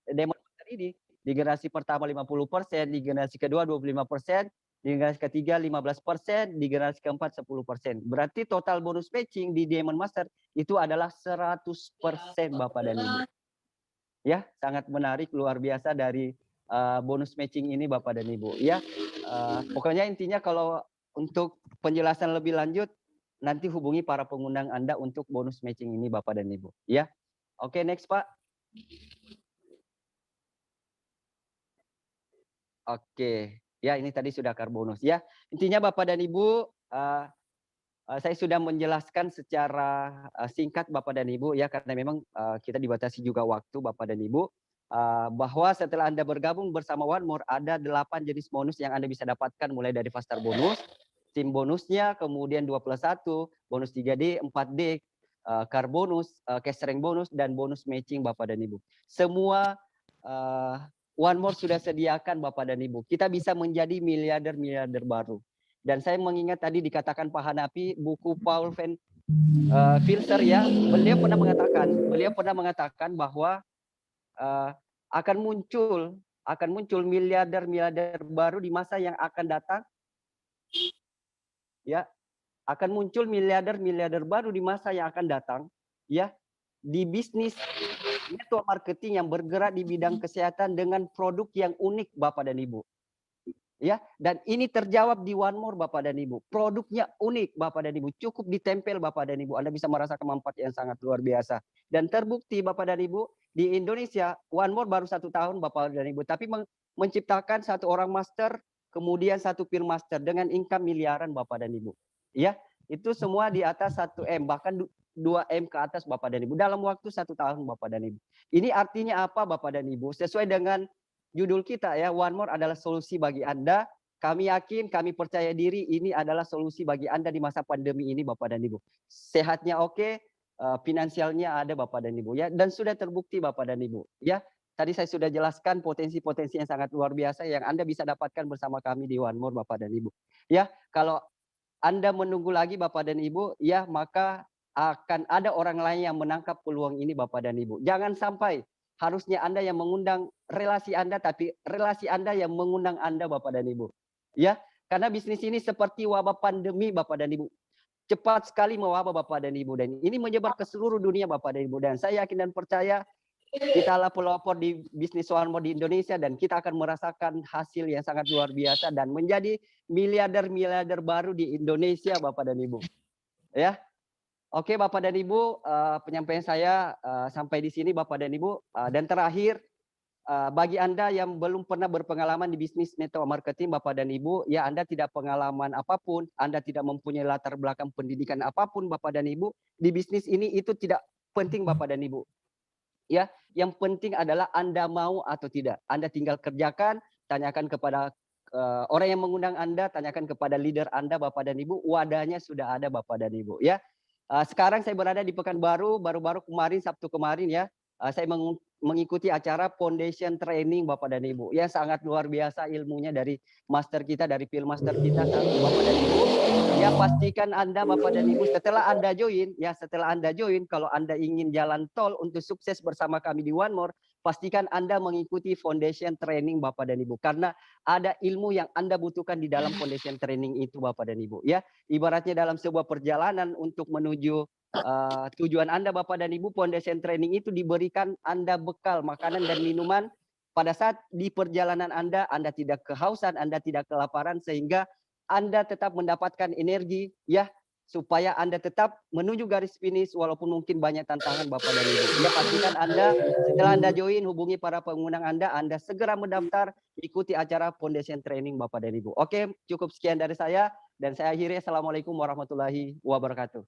Diamond Master ini, di generasi pertama 50%, di generasi kedua 25%, di generasi ketiga 15%, di generasi keempat 10%. Berarti total bonus matching di Diamond Master itu adalah 100% Bapak dan Ibu. Ya, sangat menarik, luar biasa dari bonus matching ini Bapak dan Ibu. Ya, pokoknya intinya kalau untuk penjelasan lebih lanjut nanti hubungi para pengundang Anda untuk bonus matching ini Bapak dan Ibu. Ya, Oke, next Pak. Oke, ya ini tadi sudah Karbonus ya. Intinya Bapak dan Ibu, saya sudah menjelaskan secara singkat Bapak dan Ibu ya, karena memang kita dibatasi juga waktu Bapak dan Ibu, bahwa setelah Anda bergabung bersama One More ada 8 jenis bonus yang Anda bisa dapatkan, mulai dari Faster bonus, SIM bonusnya, kemudian 2+1, bonus 3D, 4D, Karbonus, cash rank bonus, dan bonus matching Bapak dan Ibu. Semua One More sudah sediakan Bapak dan Ibu. Kita bisa menjadi miliarder-miliarder baru. Dan saya mengingat tadi dikatakan Pak Hanafi, buku Paul Van Filzer ya, beliau pernah mengatakan bahwa akan muncul miliarder-miliarder baru di masa yang akan datang. Ya, akan muncul miliarder-miliarder baru di masa yang akan datang ya, di bisnis network marketing yang bergerak di bidang kesehatan dengan produk yang unik Bapak dan Ibu. Ya, dan ini terjawab di One More Bapak dan Ibu. Produknya unik Bapak dan Ibu, cukup ditempel Bapak dan Ibu. Anda bisa merasakan manfaat yang sangat luar biasa. Dan terbukti Bapak dan Ibu, di Indonesia One More baru 1 tahun Bapak dan Ibu, tapi menciptakan 1 orang master, kemudian 1 peer master dengan income miliaran Bapak dan Ibu. Ya, itu semua di atas 1M, bahkan 2M ke atas Bapak dan Ibu dalam waktu 1 tahun Bapak dan Ibu. Ini artinya apa Bapak dan Ibu? Sesuai dengan judul kita ya, One More adalah solusi bagi Anda. Kami yakin, kami percaya diri ini adalah solusi bagi Anda di masa pandemi ini Bapak dan Ibu. Sehatnya oke, finansialnya ada Bapak dan Ibu ya, dan sudah terbukti Bapak dan Ibu ya. Tadi saya sudah jelaskan potensi-potensi yang sangat luar biasa yang Anda bisa dapatkan bersama kami di One More Bapak dan Ibu. Ya, kalau Anda menunggu lagi Bapak dan Ibu ya, maka akan ada orang lain yang menangkap peluang ini Bapak dan Ibu. Jangan sampai harusnya Anda yang mengundang relasi Anda, tapi relasi Anda yang mengundang Anda Bapak dan Ibu. Ya, karena bisnis ini seperti wabah pandemi Bapak dan Ibu. Cepat sekali mewabah Bapak dan Ibu, dan ini menyebar ke seluruh dunia Bapak dan Ibu. Dan saya yakin dan percaya kita adalah pelopor di bisnis One More di Indonesia, dan kita akan merasakan hasil yang sangat luar biasa dan menjadi miliarder-miliarder baru di Indonesia Bapak dan Ibu. Ya. Oke Bapak dan Ibu, penyampaian saya sampai di sini Bapak dan Ibu. Dan terakhir, bagi Anda yang belum pernah berpengalaman di bisnis network marketing Bapak dan Ibu, ya Anda tidak pengalaman apapun, Anda tidak mempunyai latar belakang pendidikan apapun Bapak dan Ibu, di bisnis ini itu tidak penting Bapak dan Ibu. Ya, yang penting adalah Anda mau atau tidak. Anda tinggal kerjakan, tanyakan kepada orang yang mengundang Anda, tanyakan kepada leader Anda Bapak dan Ibu, wadahnya sudah ada Bapak dan Ibu ya. Sekarang saya berada di Pekanbaru, baru-baru kemarin Sabtu kemarin ya, saya mengikuti acara foundation training Bapak dan Ibu. Ya sangat luar biasa ilmunya dari master kita, dari field master kita Bapak dan Ibu. Ya pastikan Anda Bapak dan Ibu setelah Anda join, kalau Anda ingin jalan tol untuk sukses bersama kami di One More, pastikan Anda mengikuti foundation training Bapak dan Ibu. Karena ada ilmu yang Anda butuhkan di dalam foundation training itu Bapak dan Ibu ya. Ibaratnya dalam sebuah perjalanan untuk menuju tujuan Anda Bapak dan Ibu, foundation training itu diberikan Anda bekal makanan dan minuman pada saat di perjalanan Anda tidak kehausan, Anda tidak kelaparan, sehingga Anda tetap mendapatkan energi ya, supaya Anda tetap menuju garis finish walaupun mungkin banyak tantangan Bapak dan Ibu. Ya pastikan Anda setelah Anda join, hubungi para pengundang Anda segera mendaftar, ikuti acara foundation training Bapak dan Ibu. Oke, cukup sekian dari saya, dan saya akhiri. Assalamualaikum warahmatullahi wabarakatuh.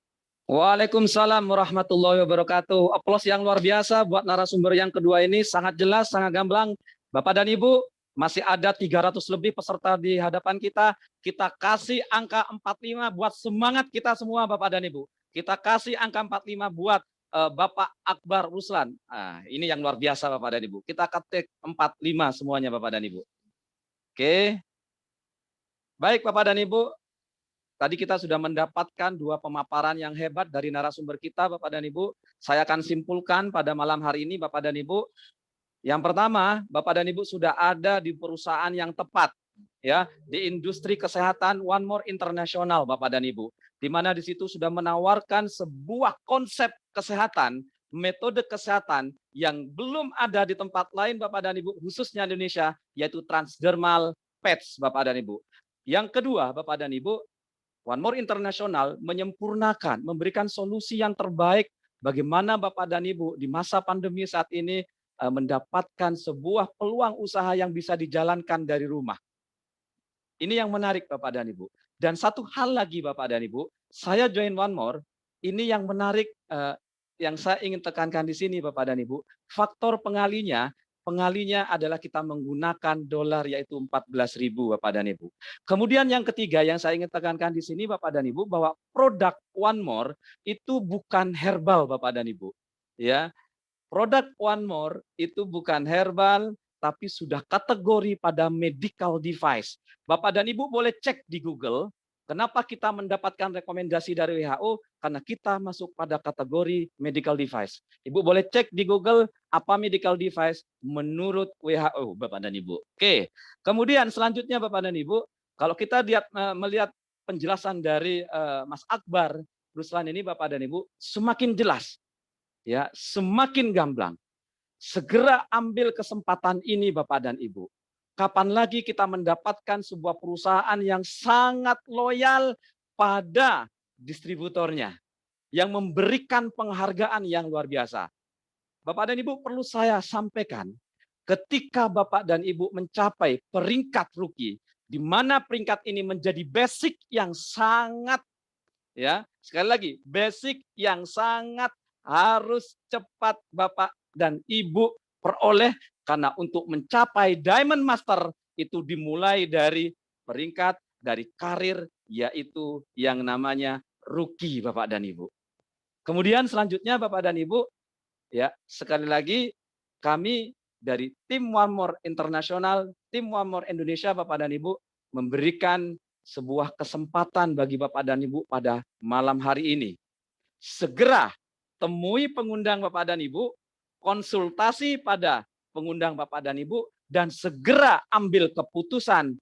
Waalaikumsalam warahmatullahi wabarakatuh. Aplaus yang luar biasa buat narasumber yang kedua ini, sangat jelas, sangat gamblang. Bapak dan Ibu, masih ada 300 lebih peserta di hadapan kita. Kita kasih angka 45 buat semangat kita semua Bapak dan Ibu. Kita kasih angka 45 buat Bapak Akbar Ruslan. Nah, ini yang luar biasa Bapak dan Ibu. Kita ketik 45 semuanya Bapak dan Ibu. Oke. Baik Bapak dan Ibu, tadi kita sudah mendapatkan 2 pemaparan yang hebat dari narasumber kita Bapak dan Ibu. Saya akan simpulkan pada malam hari ini Bapak dan Ibu. Yang pertama, Bapak dan Ibu sudah ada di perusahaan yang tepat ya, di industri kesehatan One More International Bapak dan Ibu. Di mana di situ sudah menawarkan sebuah konsep kesehatan, metode kesehatan yang belum ada di tempat lain Bapak dan Ibu, khususnya di Indonesia, yaitu transdermal patch Bapak dan Ibu. Yang kedua Bapak dan Ibu, One More International menyempurnakan, memberikan solusi yang terbaik bagaimana Bapak dan Ibu di masa pandemi saat ini mendapatkan sebuah peluang usaha yang bisa dijalankan dari rumah. Ini yang menarik Bapak dan Ibu. Dan satu hal lagi Bapak dan Ibu, saya join One More, ini yang menarik yang saya ingin tekankan di sini Bapak dan Ibu, faktor pengalinya adalah kita menggunakan dolar yaitu 14.000 Bapak dan Ibu. Kemudian yang ketiga yang saya ingin tekankan di sini Bapak dan Ibu, bahwa produk One More itu bukan herbal Bapak dan Ibu. Ya, produk One More itu bukan herbal, tapi sudah kategori pada medical device. Bapak dan Ibu boleh cek di Google, kenapa kita mendapatkan rekomendasi dari WHO? Karena kita masuk pada kategori medical device. Ibu boleh cek di Google apa medical device menurut WHO, Bapak dan Ibu. Oke, kemudian selanjutnya Bapak dan Ibu, kalau kita melihat penjelasan dari Mas Akbar Ruslan ini Bapak dan Ibu, semakin jelas, ya, semakin gamblang. Segera ambil kesempatan ini Bapak dan Ibu. Kapan lagi kita mendapatkan sebuah perusahaan yang sangat loyal pada distributornya, yang memberikan penghargaan yang luar biasa. Bapak dan Ibu, perlu saya sampaikan, ketika Bapak dan Ibu mencapai peringkat rookie, di mana peringkat ini menjadi basic yang sangat, ya, sekali lagi, basic yang sangat harus cepat Bapak dan Ibu peroleh, karena untuk mencapai Diamond Master itu dimulai dari peringkat, dari karir, yaitu yang namanya rookie Bapak dan Ibu. Kemudian selanjutnya Bapak dan Ibu, ya, sekali lagi kami dari tim One More Internasional, tim One More Indonesia Bapak dan Ibu memberikan sebuah kesempatan bagi Bapak dan Ibu pada malam hari ini. Segera temui pengundang Bapak dan Ibu, konsultasi pada pengundang Bapak dan Ibu, dan segera ambil keputusan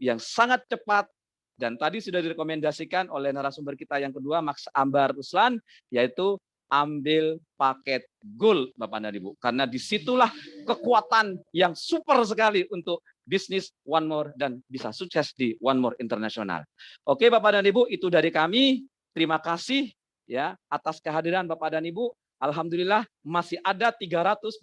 yang sangat cepat. Dan tadi sudah direkomendasikan oleh narasumber kita yang kedua, Mas Akbar Ruslan, yaitu ambil paket gold Bapak dan Ibu. Karena disitulah kekuatan yang super sekali untuk bisnis One More dan bisa sukses di One More Internasional. Oke Bapak dan Ibu, itu dari kami. Terima kasih ya atas kehadiran Bapak dan Ibu. Alhamdulillah masih ada 321.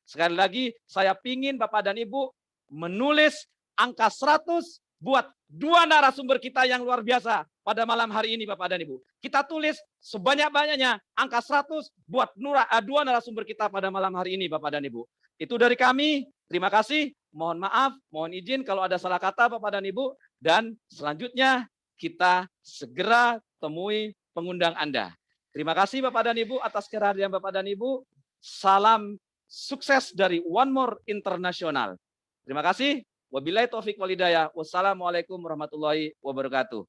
Sekali lagi saya pingin Bapak dan Ibu menulis angka 100 buat dua narasumber kita yang luar biasa pada malam hari ini Bapak dan Ibu. Kita tulis sebanyak-banyaknya angka 100 buat dua narasumber kita pada malam hari ini Bapak dan Ibu. Itu dari kami. Terima kasih. Mohon maaf, mohon izin kalau ada salah kata Bapak dan Ibu. Dan selanjutnya kita segera temui pengundang Anda. Terima kasih Bapak dan Ibu atas kehadiran Bapak dan Ibu. Salam sukses dari One More Internasional. Terima kasih. Wabillahi taufik walhidayah. Wassalamualaikum warahmatullahi wabarakatuh.